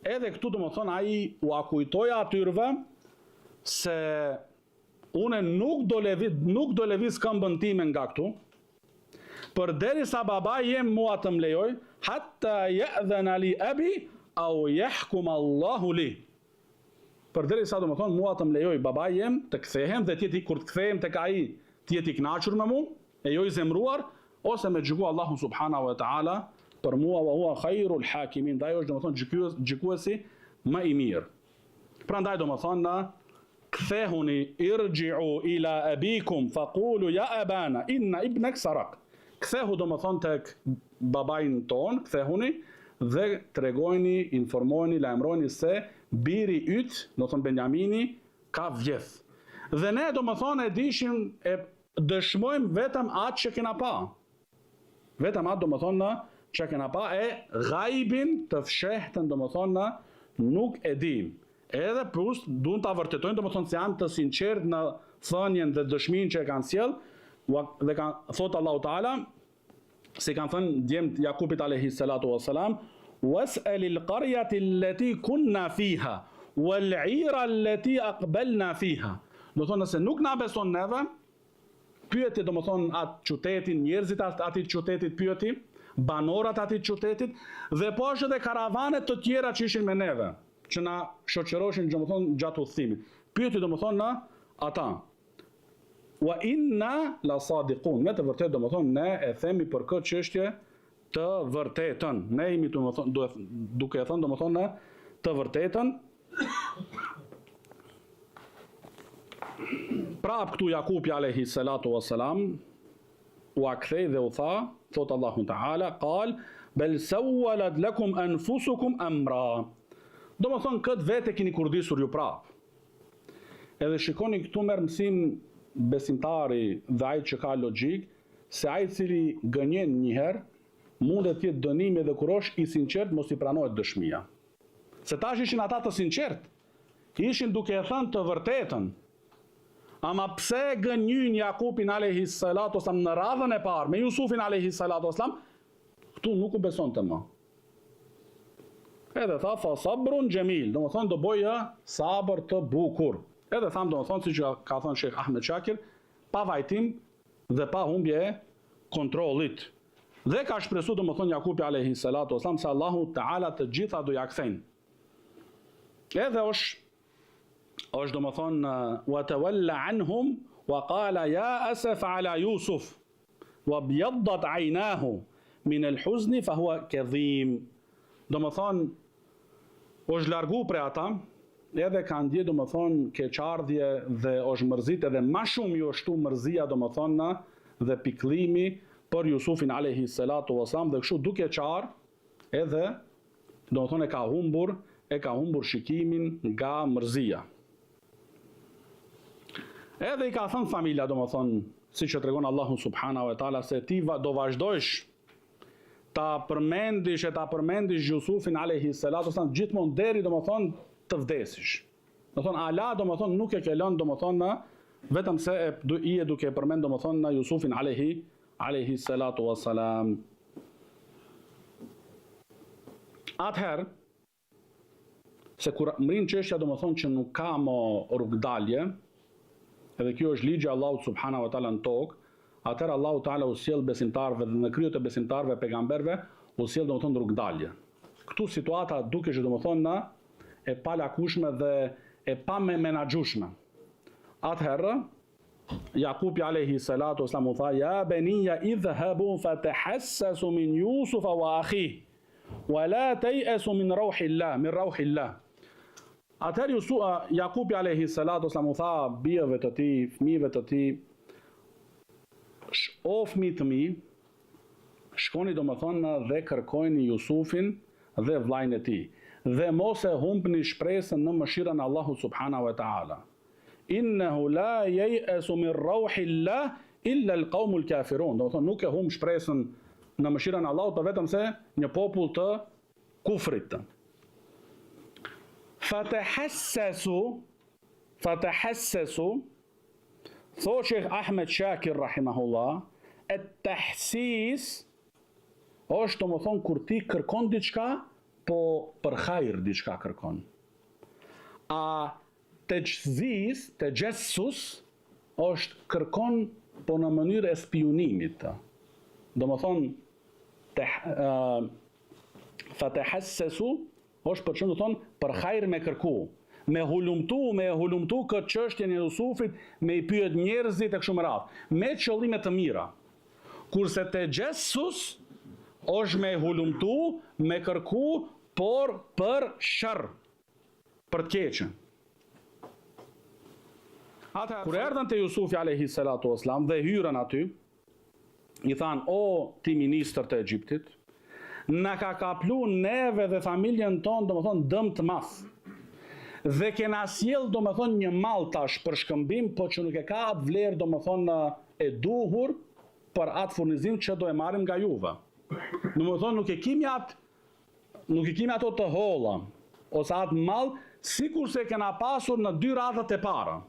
Edhe këtu domethënë ai u akujtoi atyrve se unë nuk do lëviz këmbën time nga këtu, përderisa babai jem mua të më lejoj, hatta ya'dhana li abi au yahkum Allahu li. Përderisa domethënë mua të më lejoj babai jem të kthehem dhe kur të kthehem tek ai të jetë i kënaqur me mua, e jo i zemruar, ose me gjyku Allahu subhanahu wa taala për mua, wa huwa khairul hakimin. Ai është domethënë gjykuesi më i mirë. Prandaj domethënë kthehuni irji'u ila abikum faqulu ya abana inna ibnak sarak. Kthehu domethënë tek babain ton, kthehuni dhe tregojni, informojni, lajmërojni se biri yt, domethënë Benjamini, ka vjedh. Dhe ne domethënë e dishim e dëshmojmë vetëm atë që kena pa. Vetëm atë domethënë që kena pa, e ghaibin të fshehtën domethënë nuk e dim. Edhe plus duan ta vërtetojnë domethënë se janë të sinqert në thënien dhe dëshminë që e kanë sjell, dhe thot Allahu Taala, se kanë thënë djemt Jakubit alayhi salatu wassalam, was'alil qaryati allati kunna fiha wal 'ira allati aqbalna fiha. Do thonë se nuk na beson neve, pyeti domethënë atë qytetin, njerëzit atit qytetit pyeti, banorët atit qytetit, dhe po është edhe karavanet të tjera që ishin me neve, që na shoqëroshin domethënë gjatë udhëtimit. Pyeti domethënë ata. Wa inna la sadiqun. Me të vërtetë domethënë ne e themi për këtë çështje të vërtetën. Ne jemi duke e thënë domethënë të vërtetën. Prap këtu Jakubi alayhi salatu wassalam u akthej dhe u tha, thot Allahu Taala, qal bel sawwalat lakum anfusukum amra. Domethënë këtë vetë keni kurdisur ju prap. Edhe shikoni këtu merr mësim besimtari dhe ai që ka logjik, se ai cili gënjen një herë mundet të jetë dënimi edhe kur është i sinqert mos i pranohet dëshmia. Se tash ishin ata të sinqert, ishin duke e thënë të vërtetën. Ama pse gënjyn Jakubin alayhi salatu wasalam në radhën e parë me Jusufin alayhi salatu wasalam, këtu nuk u besonte më. Edhe tha fa sabrun jamil, domethënë do boja sabër të bukur. Edhe tham domethënë siç ka thënë Sheikh Ahmed Shakir, pa vajtim dhe pa humbje kontrollit. Dhe ka shpresuar domethënë Jakubi alayhi salatu wasalam se Allahu Taala të gjitha do ja kthejnë. Edhe është domethënë wa tawalla anhum wa qala ya asaf ala Yusuf wa biyaddat aynahu min al-huzn fa huwa kadhim. Domethënë është largu prej ata, edhe ka ndje domethënë keqardhje dhe është mërzit, edhe më shumë ju është mërzia domethënë dhe pikëllimi për Jusufin alayhi salatu wasalam, dhe kështu duke qarë edhe domethënë e ka humbur e ka humbur shikimin nga mërzia. Edhe I ka thënë familja, domethënë, siç e tregon Allahu subhanahu wa taala, se ti do vazhdojsh ta përmendish Jusufin alayhi salatu wasalam gjithmonë deri domethënë të vdesish. Domethënë Allah domethënë nuk e ka lënë domethënë vetëm se I duke përmend domethënë na Jusufin alayhi salatu wasalam. Atëherë, se kur mrin çështja domethënë që nuk ka më rrugdalje, edhe kjo është ligji Allahut subhanahu wa taala në tokë, atëherë Allahu taala u sjell besimtarëve dhe në kryet e besimtarëve pejgamberëve u sjell domethënë rrugdalje. Këtu situata dukesh domethënë e palakushme dhe e pa menaxhueshme. Atëherë Jakubi alayhi salatu wasalam u tha: "Ya baniya idhhabu fatahassasu min Yusuf wa akhihi wa la tayasu min rauhillah." Atëherë Jakubi alayhi salatu wasalam u tha bijëve të tij, fëmijëve të tij: "O fëmijë të mi, shkoni domethënë dhe kërkojini Jusufin dhe vllajën e tij, dhe mos e humbni shpresën në mëshirën e Allahut subhanahu wa taala. Innahu la yayasu min rauhillah illa al-qaumul kafirun." Domethënë nuk e humb shpresën në mëshirën e Allahut vetëm se një popull të kufrit. Fatahassasu, thot Sheikh Ahmed Shakir rahimahullah, at-tahsis është domethënë kur ti kërkon diçka, po për hajër diçka kërkon. A tajassus është kërkon po në mënyrë e spionimit. Domethënë fatahassasu është për çfarë do thonë për hajër me kërku, me hulumtu këtë çështjen e Jusufit, me I pyet njerëzit e kështu me radhë, me qëllime të mira. Kurse tajassus është me hulumtu, me kërku, por për sharr, për të keqen. Kur erdhën te Jusufi alayhi salatu wasalam dhe hyrën aty, I thanë: "O ti ministër të Egjiptit, na ka kaplu neve dhe familjen tonë domethënë dëm të madh. Dhe kena sjell domethënë një mall tash për shkëmbim, po që nuk e ka atë vlerë domethënë e duhur për atë furnizim që do e marrim nga juve. Domethënë nuk e kemi ato të holla ose atë mall sikur se kena pasur në 2 radhat e para.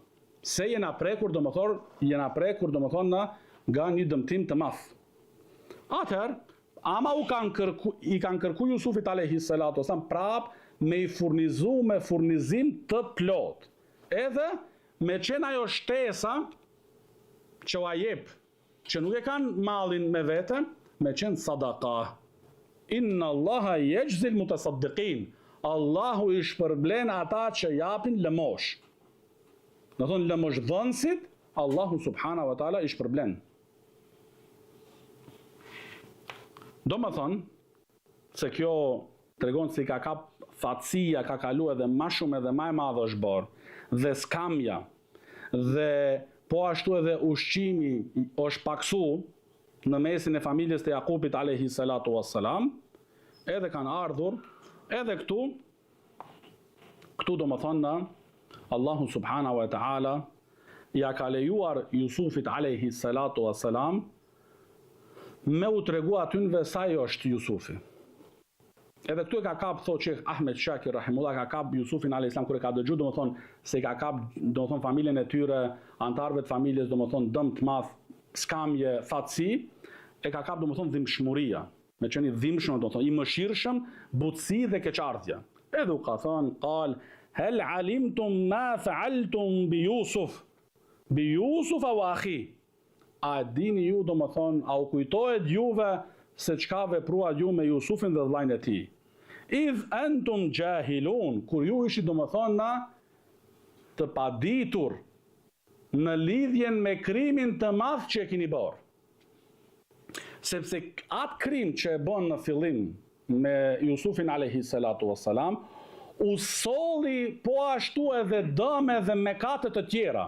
Se jena prekur domethënë nga një dëmtim të madh." Atëherë, ama I kanë kërku Jusufit alayhi salatu wasalam prap me I furnizu me furnizim të plot. Edhe me qenë ajo shtesa që ua jep, që nuk e kanë mallin me vete, me qenë sadaka. Inna Allaha yajzil mutasaddiqin. Allahu I shpërblen ata që japin lëmosh. Do thonë lëmosh dhënësit, Allahu subhanahu wa taala I shpërblen. Do më thonë, se kjo tregon se I ka kap fatësia, ka kalu edhe ma shumë edhe ma e madhe është bërë, dhe skamja, dhe po ashtu edhe ushqimi është paksu në mesin e familjes të Jakubit alayhi salatu wassalam, edhe kanë ardhur, edhe këtu do më thonë, Allahu subhanahu wa ta'ala ja ka lejuar Jusufit alayhi salatu wassalam me u tregu atynve sa I është Jusufi. Edhe këtu e ka kap, thot Sheikh Ahmed Shakir rahimullah, ka kap Jusufin alayhis salam kur e ka dëgju, domethënë se ka kap domethënë familjen e tyre, antarëve të familjes, domethënë dëm të madh, skamje, fatësi, e ka kap domethënë dhimbshmëria, me qenë I dhimbshëm, domethënë I mëshirshëm, butësi dhe keqardhje. Edhe u ka thënë, qal hal alimtum ma fa'altum bi Yusuf wa akhi. A dini ju domethënë, a u kujtohet juve se çka vepruat ju me Jusufin dhe vllajën e tij? Idh antum jahilun, kur ju ishit domethënë të paditur në lidhjen me krimin të madh që e keni bërë. Sepse atë krim që e bën në fillim me Jusufin alayhi salatu wassalam, u solli po ashtu edhe dëme dhe mëkate të tjera.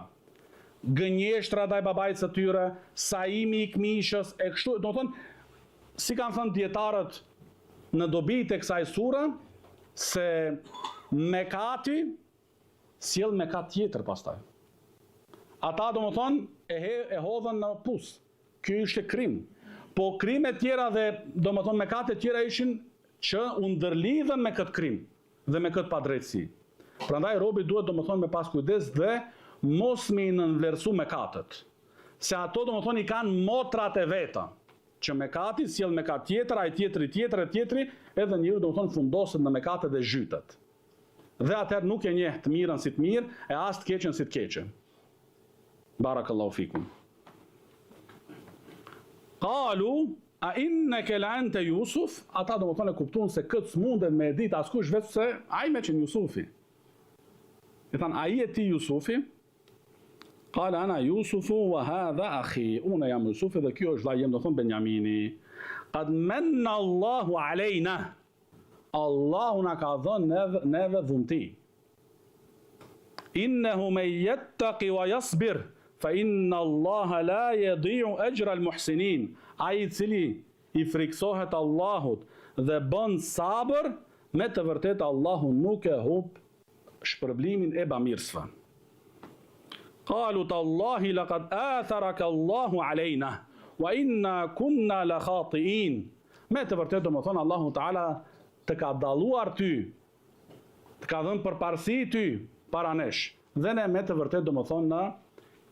Gënjeshtra ndaj babait të tyre, saimi I këmishës, e kështu, domethënë, si kanë thënë dietarët në dobit e kësaj sure, se Mekati sjell mekat tjetër pastaj. Ata do më thonë e hodhën në pus. Ky ishte krim. Po krimet tjera dhe do më thonë mekatet tjera ishin që u ndërlidhen me këtë krim dhe me këtë padrejtësi. Prandaj robi duhet do më thonë me pas kujdes dhe mos me i nënvlerësu mekatet. Se ato do më thonë i kanë motrat e veta. Që mekati sjell mekat tjetër, ai tjetri, edhe njëri do më thonë fundoset në mekatet dhe zhytet. Dhe atëherë nuk e njeh të mirën si të mirë, e as të keqen si të keqen. Barakallahu fikum. Qalu, a inneke la ente Jusuf? Ata do më thonë e kuptuan se këtë s'mundet me e ditë askush vetë se ai me qenë Jusufi. I thanë, a i e ti Jusufi? Qala ana Jusufu wa hadha akhi. Unë jam Jusufi dhe kjo është vllai jem, do thonë Benjamini. Qad manna Allahu alejna. Allahu na ka dhënë neve dhunti. Innehu me jettaki wa jasbir, fa inna Allaha la yadi'u ajra al-muhsinin. Ai i cili i friksohet Allahut dhe bën sabër, me të vërtetë Allahu nuk e humb shpërblimin e bamirësve. Qalu tallahi laqad atharaka Allahu alejna wa inna kunna la khati'in. Me të vërtetë do më thonë Allahu Taala të ka dalluar ty, të ka dhënë përparësi ty para nesh. Dhe ne me të vërtetë do më thonë na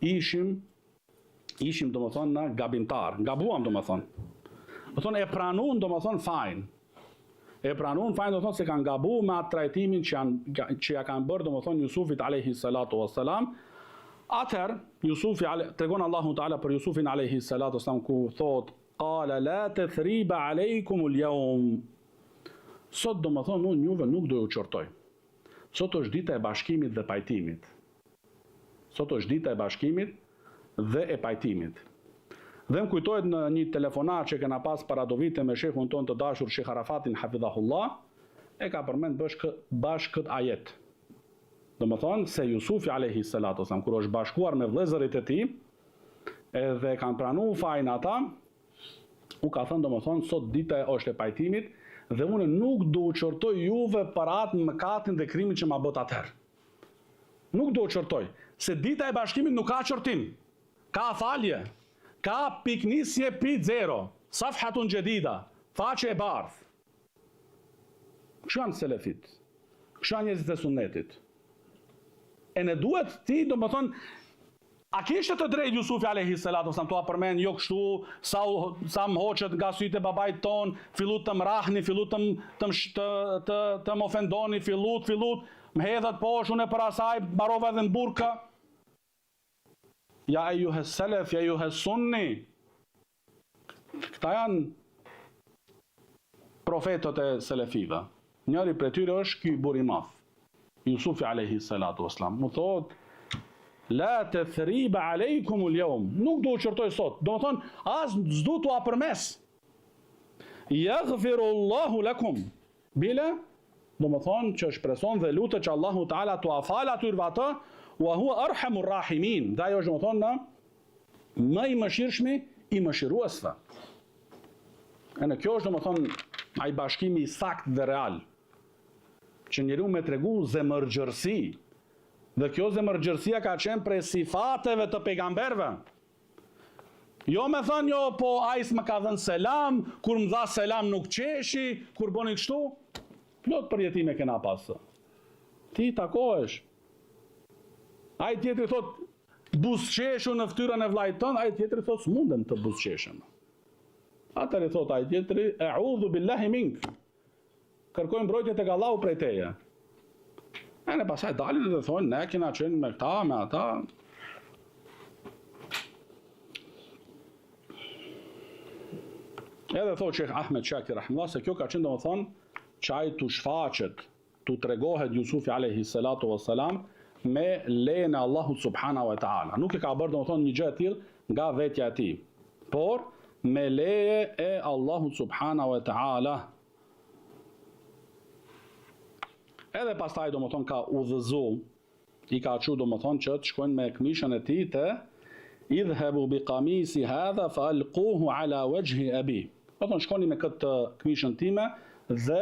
ishim do më thonë na gabimtar, gabuam do më thonë. Do thonë e pranuan do më thonë fajin. E pranuan fajin do thonë se kanë gabuar me atë trajtimin që ja kanë bërë do më thonë Jusufit alayhi salatu wassalam. Atëherë Jusufi tregon Allahu Taala për Jusufin alayhi salatu wassalam ku thot qala la tathriba alaykum al-yawm. Sot do më thonë unë juve nuk do ju qortoj. Sot është dita e bashkimit dhe pajtimit. Sot është dita e bashkimit dhe e pajtimit. Dhe më kujtohet në një telefonat që kena pas para do vite me shehun ton të dashur Sheh Arafatin Hafidhahullah, e ka përmend bashkë këtë ajet. Do më thonë se Jusufi alayhi salatu wasalam kur është bashkuar me vëllezërit e tij, edhe kanë pranuar fajin ata, u ka thënë do më thonë sot dita është e pajtimit, dhe unë nuk do u qortoj juve për atë mëkatin dhe krimin që ma bët atëherë. Nuk do u qortoj, se dita e bashkimit nuk ka qortim, ka falje, ka piknisje pi zero, safhatun gjedida, faqe e bardh. Kështu janë selefit, kështu janë njerëzit e sunnetit. E ne duhet ti, do më thonë, a kishte të drejtë Jusufi alayhi salatu wasallam tua përmend jo kështu sa më hoqet nga sytë e babait ton, fillut të mrahni, fillut të më ofendoni, fillut më hedhat poshtë unë për asaj mbarova edhe në burka. Ja ayyuha salaf, ja ayyuha sunni. Këta janë profetët e selefive. Njëri prej tyre është ky burr i madh, Jusufi alayhi salatu wasallam. Mu thot la tathriba alaykum al-yawm. Nuk do u qortoj sot. Do të thonë as s'du t'u apërmes. Yaghfiru Allahu lakum. Bila do të thonë që shpreson dhe lutet që Allahu Taala t'u afal atyre atë, wa huwa arhamur rahimin. Dhe ajo është do të thonë më i mëshirshmi i mëshiruesve. Në kjo është do të thonë ai bashkimi i saktë dhe real. Që njeriu me tregu zemërgjërsi. Dhe kjo zemërgjërsia ka qenë prej sifateve të pejgamberve. Jo me thënë, jo, po ajs më ka dhënë selam, kur më dha selam nuk qeshi, kur boni kështu, plot përjetime kena pasë. Ti takohesh. Ai tjetri thot, buzqeshu në fytyrën e vllait tënd, ai tjetri thot, s'mundem të buzqeshem. Atëri thot ai tjetri, e'udhu billahi mink. Kërkojmë mbrojtje tek Allahu prej teje. E në pasaj dalin dhe thonë, ne kena qenë me këta, me ata. Edhe thotë Sheh Ahmed Shakir rahimahullah se kjo ka qenë do të thonë që ai tu shfaqet, tu tregohet Jusufi alayhi salatu wassalam me lejen e Allahut subhanahu wa taala. Nuk e ka bërë do të thonë një gjë e tillë nga vetja e tij, por me leje e Allahut subhanahu wa taala. Edhe pastaj do më thonë ka udhëzu, i ka që do më thonë që të shkojnë me këmishën e tij të idhhabu bi qamisi hadha fa alquhu ala wajhi abi. Do thonë shkoni me këtë këmishën time dhe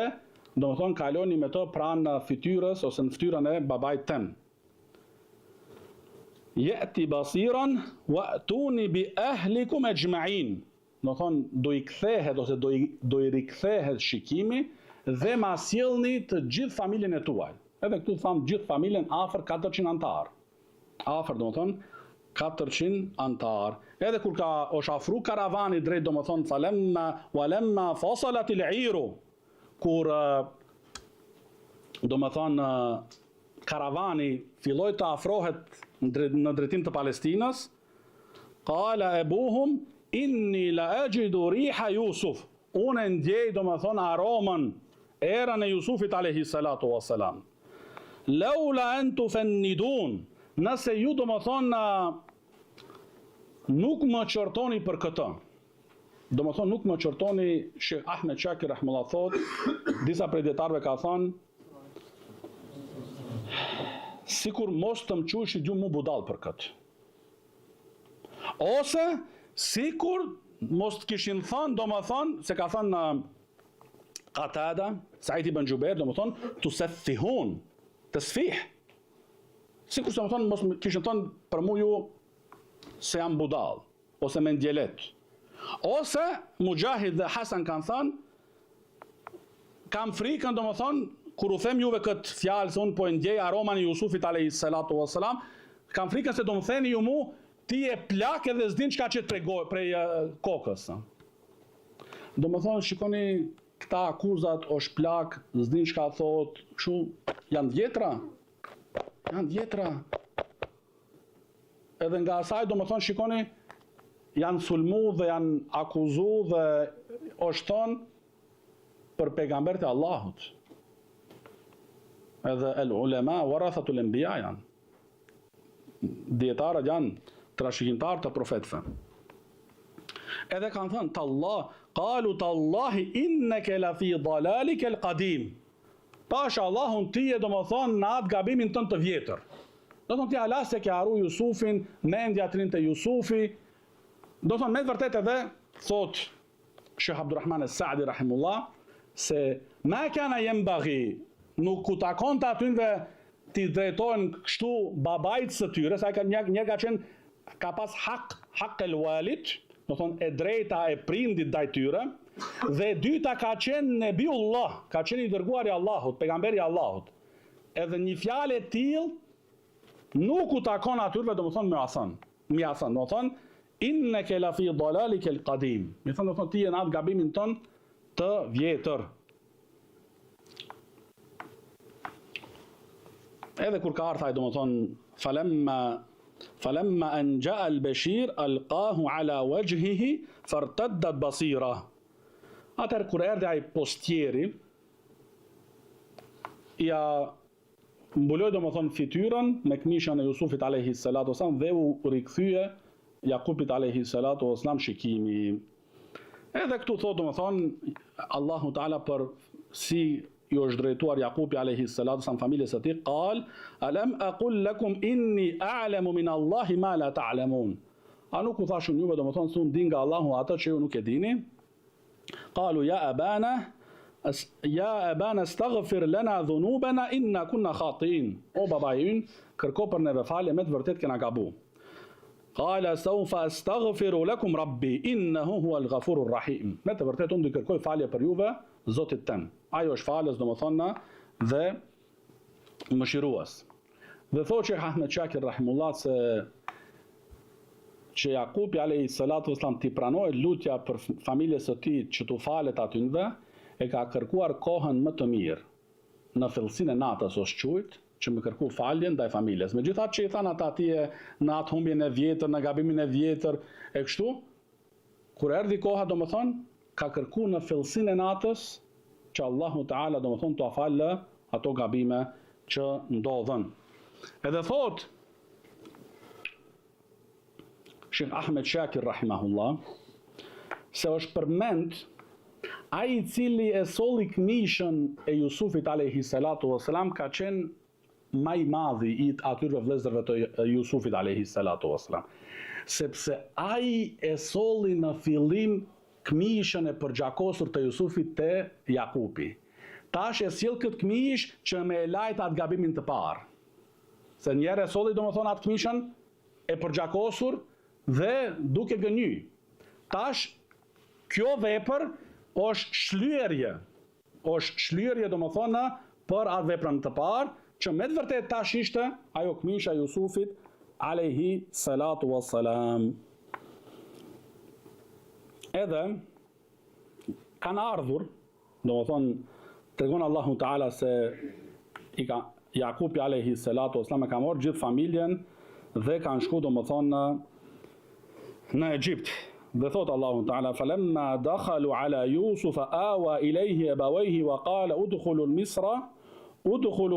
do më thonë kaloni me të pranë fytyrës ose në fytyrën e babait tem. Ya'ti basiran wa'tuni bi ahlikum ajma'in. Do thonë do i kthehet ose do i rikthehet shikimi dhe ma sjellni të gjithë familjen e tuaj. Edhe këtu thamë gjithë familjen afër 400 antar. Afër do më thonë 400 antar. Edhe kur është afru karavani drejt do më thonë walamma fasalat al-iru, kur do më thonë karavani filloi të afrohet në drejtim të Palestinës, qala abuhum inni la ajidu riha Yusuf. Unë ndjej do më thonë aromën, erën e Jusufit alayhi salatu wassalam. Laula an tufannidun, nëse ju do më thonë nuk më qortoni për këtë. Do më thonë nuk më qortoni, Sheikh Ahmed Shakir rahimullah thot, disa prej dietarëve ka thonë, sikur mos të më quajshit ju mu budall për këtë. Ose sikur mos të kishin thënë, do më thonë, se ka thënë Qatada, Said ibn Jubair, do më thonë, tusaffihun, tasfih. Sikur se më thonë, mos kishin thënë për mu ju se jam budall, ose me ndjelet. Ose Mujahid dhe Hasan kanë thënë, kam frikën, do më thonë, kur u them juve këtë fjalë se unë po e ndjej aroman e Jusufit alayhi salatu wassalam, kam frikën se do më theni ju mu, ti e plak edhe s'din çka qet prej kokës. Do më thonë, shikoni këta akuzat, është plak, s'din çka thot, kështu janë djetra. Janë djetra. Edhe nga asaj do më thonë, shikoni, janë sulmu dhe janë akuzu dhe është thonë për pejgambert e Allahut. Edhe el ulema warathatul anbiya janë. Dietarët janë trashëgimtar të profetëve. Edhe kanë thënë tallah, qalu tallahi innaka la fi dalalika alqadim. Pasha Allahun ti e do më thonë në atë gabimin tënd të vjetër. Do thonë ti hala se ke haru Jusufin, mendja të rinë të Jusufi. Do thonë me të vërtet edhe thot Sheikh Abdurrahman as-Saadi rahimullah se ma kana yanbaghi, nuk ku takon të atynve t'i drejtojnë kështu babajt së tyre, sa një ka qenë, ka pas hak el walit, do thonë e drejta e prindit ndaj tyre, dhe dyta ka qenë Nebiullah, ka qenë i dërguari Allahut, pejgamberi Allahut. Edhe një fjalë e tillë nuk u takon atyre, do më thonë mi asan, do thonë inneke la fi dalalike al-qadim. Mi thonë, do thonë ti e në atë gabimin ton të vjetër. Edhe kur ka ardhur, do më thonë, falamma an jaa al-bashir alqahu ala wajhihi fartaddat basira. Atëherë kur erdhi ai postjeri, ja mbuloi do më thonë fytyrën me këmishën e Jusufit alayhi salatu wasalam dhe u rikthye Jakubit alayhi salatu wasalam shikimi. Edhe këtu thotë do më thonë Allahu Taala për si ju është drejtuar Jakubi alayhi salatu wasalam familjes së tij, qal alam aqul lakum inni a'lamu min Allahi ma la ta'lamun. A nuk u thashun juve do më thonë se unë di nga Allahu atë që ju nuk e dini? Qalu ya abana astaghfir lana dhunubana inna kunna khatin. O babai ynë, kërko për neve falje, me të vërtet kena gabu. Qala sawfa astaghfiru lakum rabbi innahu huwal ghafurur rahim. Me të vërtet unë do kërkoj falje për juve, Zotit tem. Ajo është falës, do më thonë, dhe mëshirues. Dhe thotë që Ahmed Shakir rahimullah se që Jakubi alayhi salatu wasalam t'i pranoi lutja për familjes së tij që t'u falet atynve, e ka kërkuar kohën më të mirë në fillësinë e natës ose quajt që më kërku faljen ndaj familjes. Megjithatë që i thanë ata atje në atë humbjen e vjetër, në gabimin e vjetër e kështu, kur erdhi koha, do më thonë, ka kërku në fillësinë e natës që Allahu Taala do më thonë t'u falë ato gabime që ndodhen. Edhe thot Sheikh Ahmed Shakir rahimahullah se është përmend ai i cili e solli këmishën e Jusufit alayhi salatu wasalam ka qenë më i madhi i atyre vëllezërve të Jusufit alayhi salatu wasalam, sepse ai e solli në fillim këmishën e përgjakosur të Jusufit te Jakubi. tash e sjell këtë këmish që me e lajt atë gabimin të parë. Se njerë e solli domethënë atë këmishën e përgjakosur dhe duke gënjy. Tash kjo vepër është shlyerje domethënë për atë veprën të parë, që me të vërtet tash ishte ajo këmisha e Jusufit alayhi salatu wassalam. Edhe kanë ardhur, domethënë tregon Allahu Teala se i ka Jakubi alayhi salatu wassalam e ka marrë gjithë familjen dhe kanë shku domethënë në Egjipt. Dhe thot Allahu Teala falamma dakhalu ala Yusuf awa ilayhi abawayhi wa qala udkhulu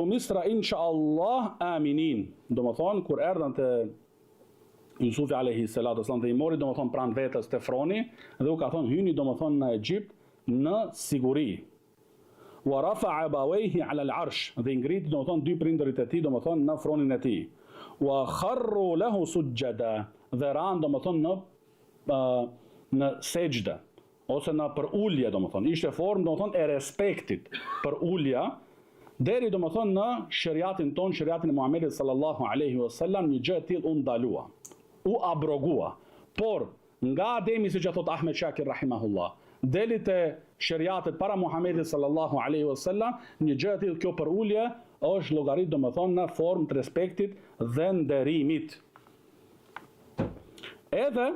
Misra insha Allah aminin. Domethënë kur erdhën te Jusufi alayhi salatu wasallam dhe i mori domethënë pranë vetes te froni dhe u ka thonë hyni domethënë në Egjipt në siguri. Wa rafa'a abawayhi ala al-arsh, dhe ngriti domethënë dy prindërit e tij domethënë në fronin e tij. Wa kharru lahu sujada, dhe ran domethënë në sejdë ose në përulje domethënë. Ishte formë domethënë e respektit për ulja, deri domethënë në shariatin ton, shariatin e Muhamedit sallallahu alaihi wasallam, një gjë e tillë u ndalua, u abrogua. Por nga Ademi, siç e thot Ahmed Shakir rahimahullah, deli te shariatet para Muhamedit sallallahu alaihi wasallam, një gjë e tillë kjo për ulje është llogarit domethënë në formë të respektit dhe nderimit. Edhe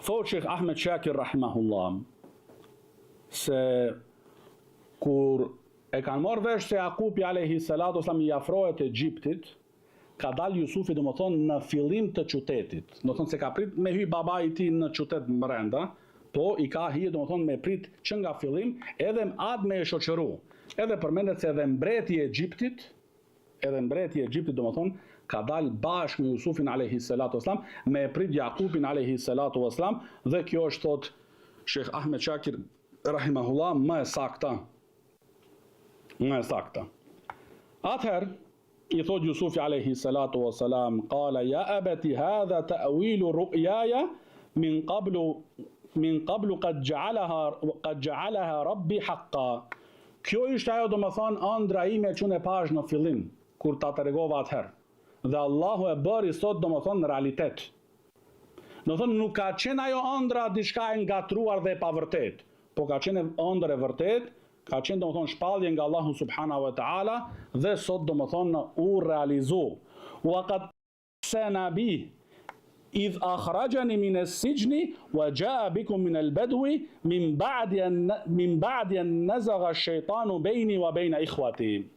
thot Sheikh Ahmed Shakir rahimahullah se kur e kanë marrë vesh se Jakubi alayhi salatu wasallam i afrohet Egjiptit, ka dalë Jusufi domethënë në fillim të qytetit. Domethënë se ka prit me hy babai i tij në qytet brenda, po i ka hije domethënë me prit që nga fillim edhe atë me e shoqëru. Edhe përmendet se edhe mbreti i Egjiptit domethënë ka dalë bashkë me Jusufin alayhi salatu wasallam me e prit Jakubin alayhi salatu wasallam, dhe kjo është thot Sheikh Ahmed Shakir rahimahullah më e sakta. Atëherë i thot Jusufi alayhi salatu wasalam, qala ya abati hadha ta'wilu ru'yaya min qablu qad ja'alaha rabbi haqqan. Kjo ishte ajo domethënë ëndra ime që unë e pash në fillim kur ta tregova atëherë. Dhe Allahu e bëri sot domethënë në realitet. Domethënë nuk ka qenë ajo ëndra diçka e ngatruar dhe e pavërtet, po ka qenë ëndër e vërtet, ka qenë domethënë shpallje nga Allahu subhanahu wa ta'ala dhe sot domethënë u realizu. Wa qad sana bi idh akhrajani min as-sijni wa jaa bikum min al-badwi min ba'di an nazagha ash-shaytanu bayni wa bayna ikhwati.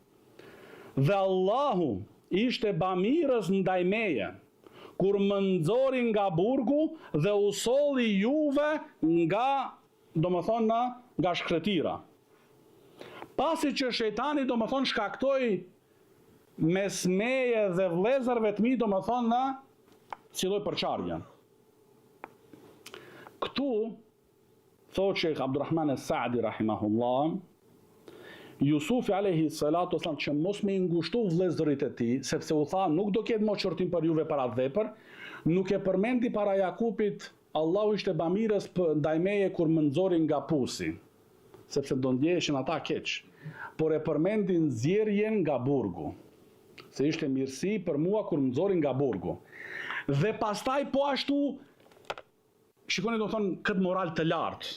Dhe Allahu ishte bamirës ndaj meje kur më nxori nga burgu dhe u solli juve nga domethënë nga shkretira. Pasi që shejtani domethënë shkaktoi mes meje dhe vëllezërve të mi domethënë si lloj përçarje. Këtu thot Sheikh Abdurrahman as-Saadi rahimahullah, Jusufi alayhi salatu wasallam që mos me ngushtu vëllezërit e tij, sepse u tha nuk do ketë më çortim për juve para vepër, nuk e përmendi para Jakubit Allahu ishte bamirës ndaj meje kur më nxori nga pusi, sepse do ndjeheshin ata keq. Por e përmendi nxjerrjen nga burgu, se ishte mirësi për mua kur më nxori nga burgu. Dhe pastaj po ashtu, shikoni domethënë këtë moral të lartë.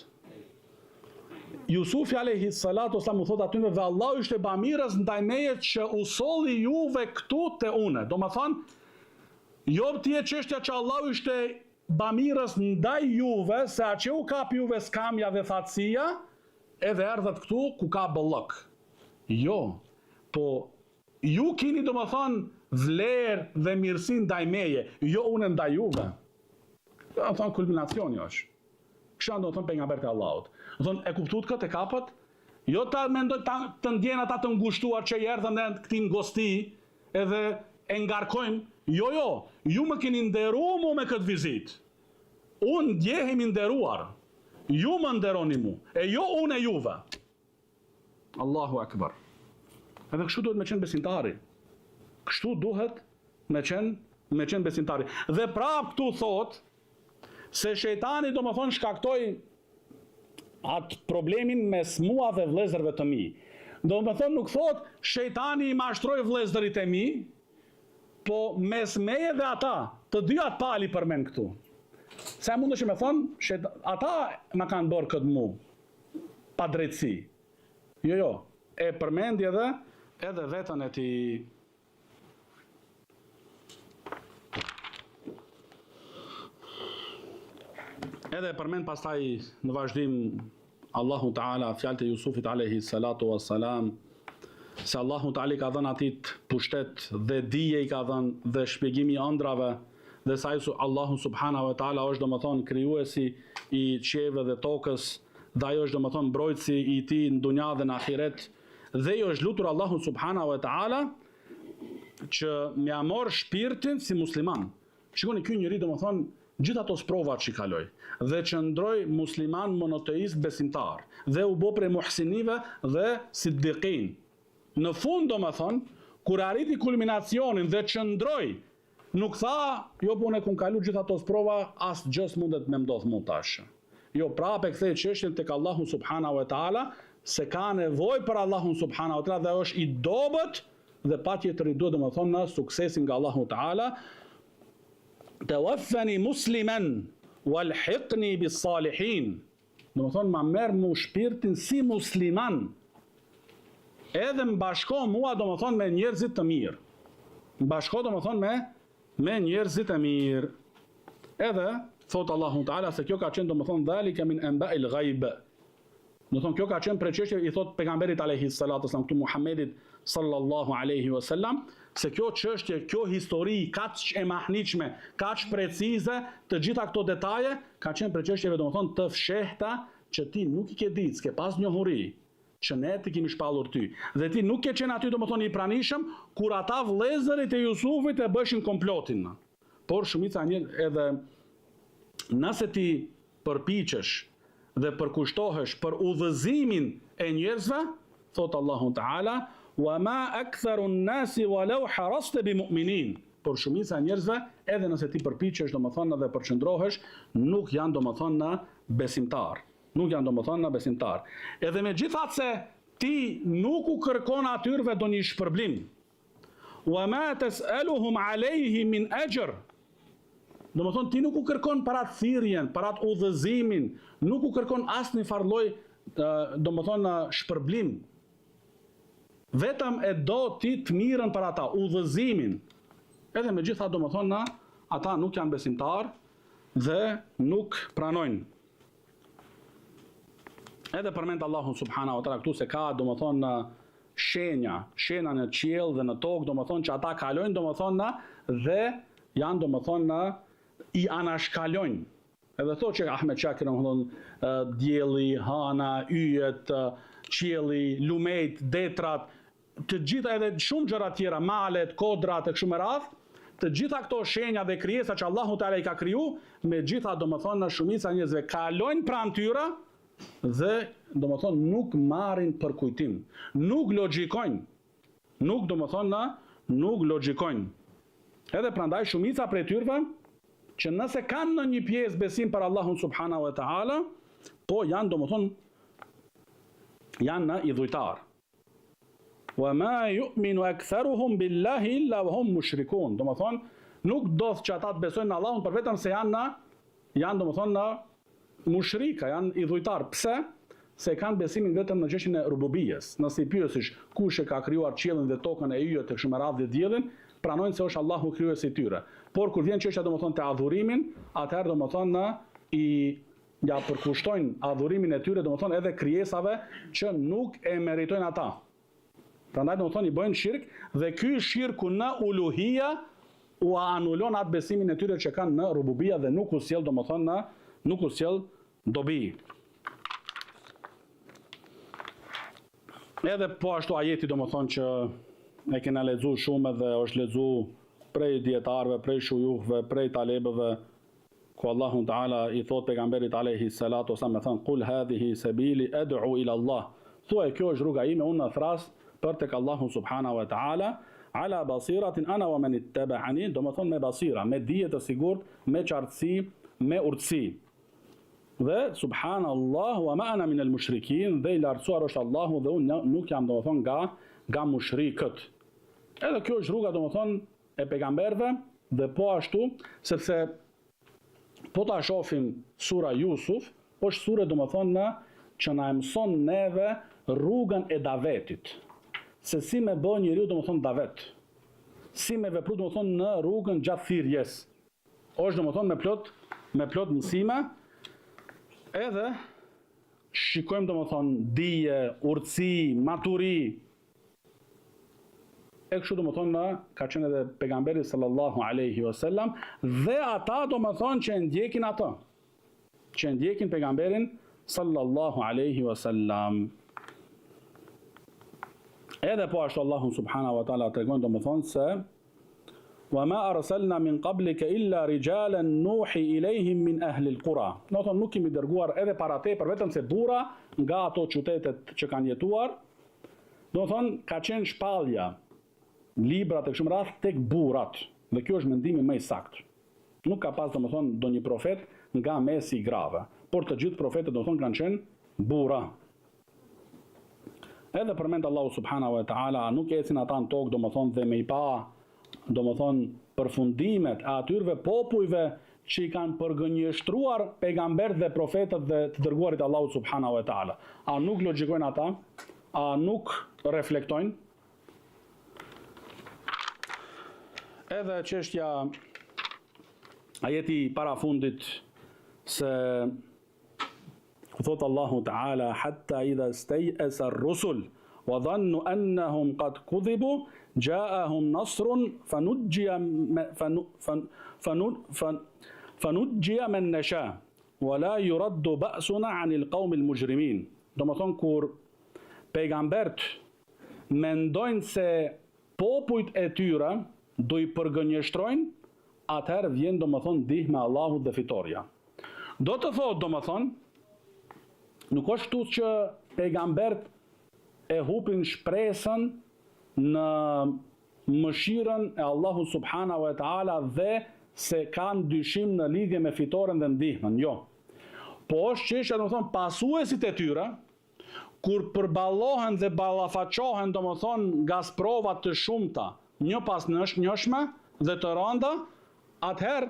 Jusufi alayhi salatu wasallam u thot atyre dhe Allahu ishte bamirës ndaj meje që u solli juve këtu te une. Domethënë jo ti e çështja që Allahu ishte bamirës ndaj juve, se atë që u kap juve skamja dhe thatësia, edhe erdhët këtu ku ka bëllëk. Jo, po ju keni domethënë vlerë dhe mirësi ndaj meje, jo unë ndaj juve. Domethënë kulminacioni është. Kësha domethënë pejgamberi i Allahut. Domethënë e kuptuat këtë e kapët? Jo ta mendoj të ndjen ata të ngushtuar që i erdhën në këtij ngosti edhe e ngarkojmë. Jo, ju më keni nderuar mu me këtë vizitë. Unë ndjehemi nderuar. Ju më nderoni mu, e jo unë e juve. Allahu akbar. Edhe kështu duhet me qenë besimtari. Kështu duhet me qenë besimtari. Dhe prap këtu thot se shejtani domethënë shkaktoi atë problemin mes mua dhe vëllezërve të mi. Do me thonë nuk thot shejtani i mashtroi vëllezërit e mi, po mes meje dhe ata, të dyat pali përmend këtu. Se mund është me thonë, ata më kanë bërë këtë mu, pa drejtësi. Jo, e përmendi edhe vetën e ti. Edhe përmend pastaj në vazhdim Allahu Ta'ala, fjalët e Jusufit alayhi salatu wassalam, se Allahu Ta'ala ka dhënë atit pushtet dhe dije i ka dhënë dhe shpjegimi i ëndrave, dhe sa Allahu Subhanahu wa Ta'ala është domethënë krijuesi i qiellit dhe tokës, dhe ajo është domethënë mbrojtësi i tij në dunja dhe në ahiret, dhe i është lutur Allahu Subhanahu wa Ta'ala që m'ia morr shpirtin si musliman. Shikoni, ky njeri domethënë gjithë ato sprovat që kaloi dhe që ndroi musliman monoteist besimtar dhe u bë prej muhsinive dhe siddiqin. Në fund domethënë, kur arriti kulminacionin dhe që ndroi, nuk tha, jo po unë kam kalu gjithë ato sprova, as gjës mundet me ndodh mua tash. Jo, prapë kthej çështjen tek Allahu Subhanahu wa Ta'ala, se ka nevojë për Allahun Subhanahu wa Ta'ala dhe është i dobët dhe patjetër i duhet domethënë në suksesin nga Allahu Ta'ala. Tawaffani musliman walhiqni bis salihin. Domethënë ma merr mu shpirtin si musliman. Edhe më bashko mua domethënë me njerëzit të mirë. Më bashko domethënë me njerëzit e mirë. Edhe thot Allahu Ta'ala se kjo ka qenë domethënë dhalika min anba'il ghaib. Domethënë kjo ka qenë për çështje i thot pejgamberit alayhi salatu wasallam këtu Muhammedit sallallahu alaihi wasallam, se kjo çështje, kjo histori kaq e mahniqme, kaq precize, të gjitha këto detaje ka qenë për çështjeve domethënë të fshehta që ti nuk i ke ditë, s'ke pas njohuri, që ne ti kemi shpallur ty. Dhe ti nuk ke qenë aty domethënë i pranishëm kur ata vëllezërit e Jusufit e bëshin komplotin. Por shumica edhe nëse ti përpiqesh dhe përkushtohesh për udhëzimin e njerëzve, thot Allahu Ta'ala, wa ma aktharu an-nasi walau harasta bimu'minin. Por shumica e njerëzve, edhe nëse ti përpiqesh domethënë dhe përqendrohesh, nuk janë domethënë besimtar. Nuk janë domethënë besimtar. Edhe megjithatë se ti nuk u kërkon atyrve ndonjë shpërblim. Wa ma tas'aluhum alayhi min ajr. Domethënë ti nuk u kërkon para thirrjen, para udhëzimin, nuk u kërkon asnjë farlloj domethënë shpërblim. Vetëm e do ti të mirën për ata, udhëzimin. Edhe me gjitha domethënë ata nuk janë besimtar dhe nuk pranojnë. Edhe përmend Allahu Subhanahu wa Ta'ala këtu se ka domethënë shenja në qiell dhe në tokë, domethënë që ata kalojnë domethënë dhe janë domethënë i anashkalojnë. Edhe thotë që Ahmed Shakir domethënë dielli, hana, yjet, qielli, lumejt, detrat, të gjitha edhe shumë gjëra tjera, malet, kodrat e kështu me radhë, të gjitha këto shenja dhe krijesa që Allahu Teala i ka kriju, me gjitha domethënë shumica njerëzve kalojnë pranë tyre dhe domethënë nuk marrin për kujtim, nuk logjikojnë, nuk logjikojnë. Edhe prandaj shumica prej tyre që nëse kanë në një pjesë besim për Allahun Subhanahu wa Ta'ala, po janë domethënë janë në idhujtar. Wa ma yu'minu aktharuhum billahi illa wa hum mushrikun. Domethënë nuk doth që ata të besojnë në Allahun për vetëm se janë domethënë mushrika, janë idhujtar. Pse? Se kanë besimin vetëm në çështjen e rububijes. Nëse i pyesësh kush e ka krijuar qiellin dhe tokën e yjet e kështu me radhë dhe diellin, pranojnë se është Allahu krijuesi i tyre. Por kur vjen çështja domethënë te adhurimin, atëherë domethënë ja përkushtojnë adhurimin e tyre domethënë edhe krijesave që nuk e meritojnë ata. Prandaj domethënë i bëjnë shirk dhe ky shirku në uluhia u anulon atë besimin e tyre që kanë në rububia dhe nuk u sjell domethënë nuk u sjell dobi. Edhe po ashtu ajeti domethënë që e kena lexuar shumë dhe është lexuar prej dietarëve, prej shujufëve, prej talebëve, ku Allahu Ta'ala i thot pejgamberit alayhi salatu wasallam, thon qul hadhihi sabili ad'u ila Allah. Thuaj kjo është rruga ime, unë thras për tek Allahu Subhanahu wa Ta'ala, ala basiratin ana wa man ittaba'ani, domethënë me basira, me dije të sigurt, me qartësi, me urtësi. Dhe subhanallahu wa ma ana min al-mushrikin, dhe i lartësuar është Allahu dhe unë nuk jam domethën nga mushrikët. Edhe kjo është rruga domethën e pejgamberëve dhe po ashtu, sepse po ta shohim sura Yusuf, është sura domethën që na mëson neve rrugën e davetit. Se si me bë njeriu domethën davet. Si me vepru domethën në rrugën gjatë thirrjes. Është domethën me plot mësime. Edhe shikojmë domethën dije, urtësi, maturi. E kështu domethën ka qenë edhe pejgamberi sallallahu alaihi wasallam dhe ata domethën që e ndjekin atë. Që e ndjekin pejgamberin sallallahu alaihi wasallam. Edhe po ashtu Allahu subhanahu wa taala tregon domethën se وَمَا أَرْسَلْنَا مِنْ قَبْلِكَ إِلَّا رِجَالًا نُوحِي إِلَيْهِمْ مِنْ أَهْلِ الْقُرَى. Do të thonë nuk kemi dërguar edhe para te për vetëm se burra nga ato qytetet që kanë jetuar. Do të thonë ka qenë shpallja librat e kështu me radhë tek burrat. Dhe kjo është mendimi më i saktë. Nuk ka pas domethënë ndonjë profet nga mesi i grave, por të gjithë profetët domethënë kanë qenë burra. Edhe përmend Allahu subhanahu wa taala, nuk ecin ata në tokë domethënë dhe me i pa domethënë përfundimet e atyrve popujve që i kanë përgënjeshtruar pejgamberët dhe profetët dhe të dërguarit Allahu subhanahu wa taala. A nuk logjikojnë ata? A nuk reflektojnë? Edhe çështja ajeti para fundit se thot Allahu taala hatta idha stay'asa ar-rusul wa dhannu annahum qad kudhibu جاءهم نصر فنجي من نشاء ولا يرد بأسنا عن القوم المجرمين. Domethënë kur pejgambert mendojnë se popujt e tyre do i përgënjeshtrojnë, atëherë vjen domethënë ndihma e Allahut dhe fitoria. Do të thotë domethënë, nuk është kështu që pejgambert e hupin shpresën në mëshirën e Allahu subhanahu wa taala dhe se kanë dyshim në lidhje me fitoren dhe ndihmën. Jo. Po është çështja domethënë pasuesit e tyre kur përballohen dhe ballafaqohen domethënë nga sprova të shumta, një pas njëshme dhe të rënda, atëherë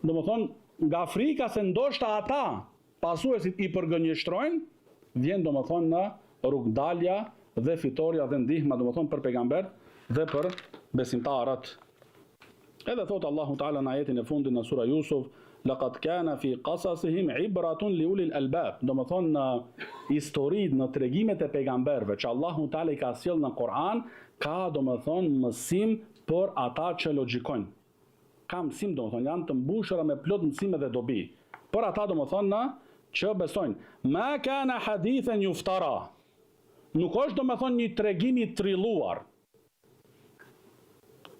domethënë nga frika se ndoshta ata pasuesit i përgënjeshtrojnë, vjen domethënë në rrugdalja dhe fitoria dhe ndihma domethënë për pejgambert dhe për besimtarët. Edhe thot Allahu Taala në ajetin e fundit në sura Yusuf, laqad kana fi qasasihim ibratun li ulil albab. Domethënë në historitë, në tregimet e pejgamberëve që Allahu Taala i ka sjellë në Kur'an, ka domethënë mësim për ata që logjikojnë. Ka mësim domethënë janë të mbushura me plot mësime dhe dobi. Për ata domethënë që besojnë. Ma kana hadithan yuftara. Nuk është domethënë një tregim i trilluar.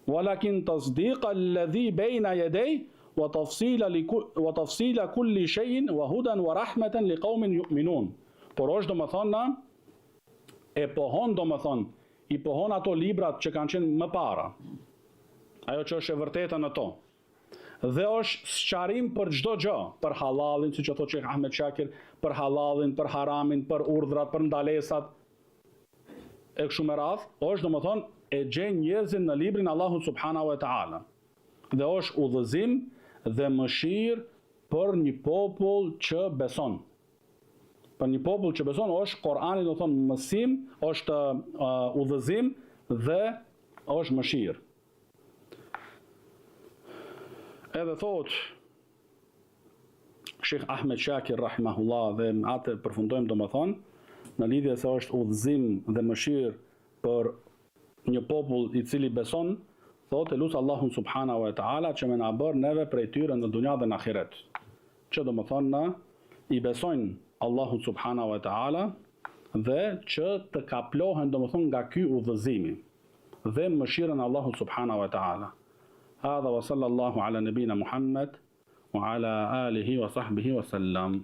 Walakin tasdiqa alladhi bayna yaday wa tafsila kulli shay'in wa hudan wa rahmatan liqaumin yu'minun. Por është domethënë e pohon domethënë i pohon ato librat që kanë qenë më para. Ajo që është e vërteta në to. Dhe është sqarim për çdo gjë, për halalin, siç e thotë Sheikh Ahmed Shakir, për halalin, për haramin, për urdhrat, për ndalesat. E kështu me radhë, është domethënë e gjen njerëzin në librin Allahu subhanahu wa taala. Dhe është udhëzim dhe mëshirë për një popull që beson. Për një popull që beson është Kur'ani do thonë mësim, është udhëzim dhe është mëshirë. Edhe thot Sheikh Ahmed Shakir rahimahullah dhe atë përfundojmë domethënë në lidhje se është udhëzim dhe mëshirë për një popull i cili beson, thotë lut Allahun subhanahu wa taala që më na bër neve prej tyre në dunja dhe në ahiret. Që domethënë i besojnë Allahut subhanahu wa taala dhe që të kaplohen domethënë nga ky udhëzimi dhe mëshirën e Allahut subhanahu wa taala. Hadha wa sallallahu ala nabina Muhammad wa ala alihi wa sahbihi wa sallam.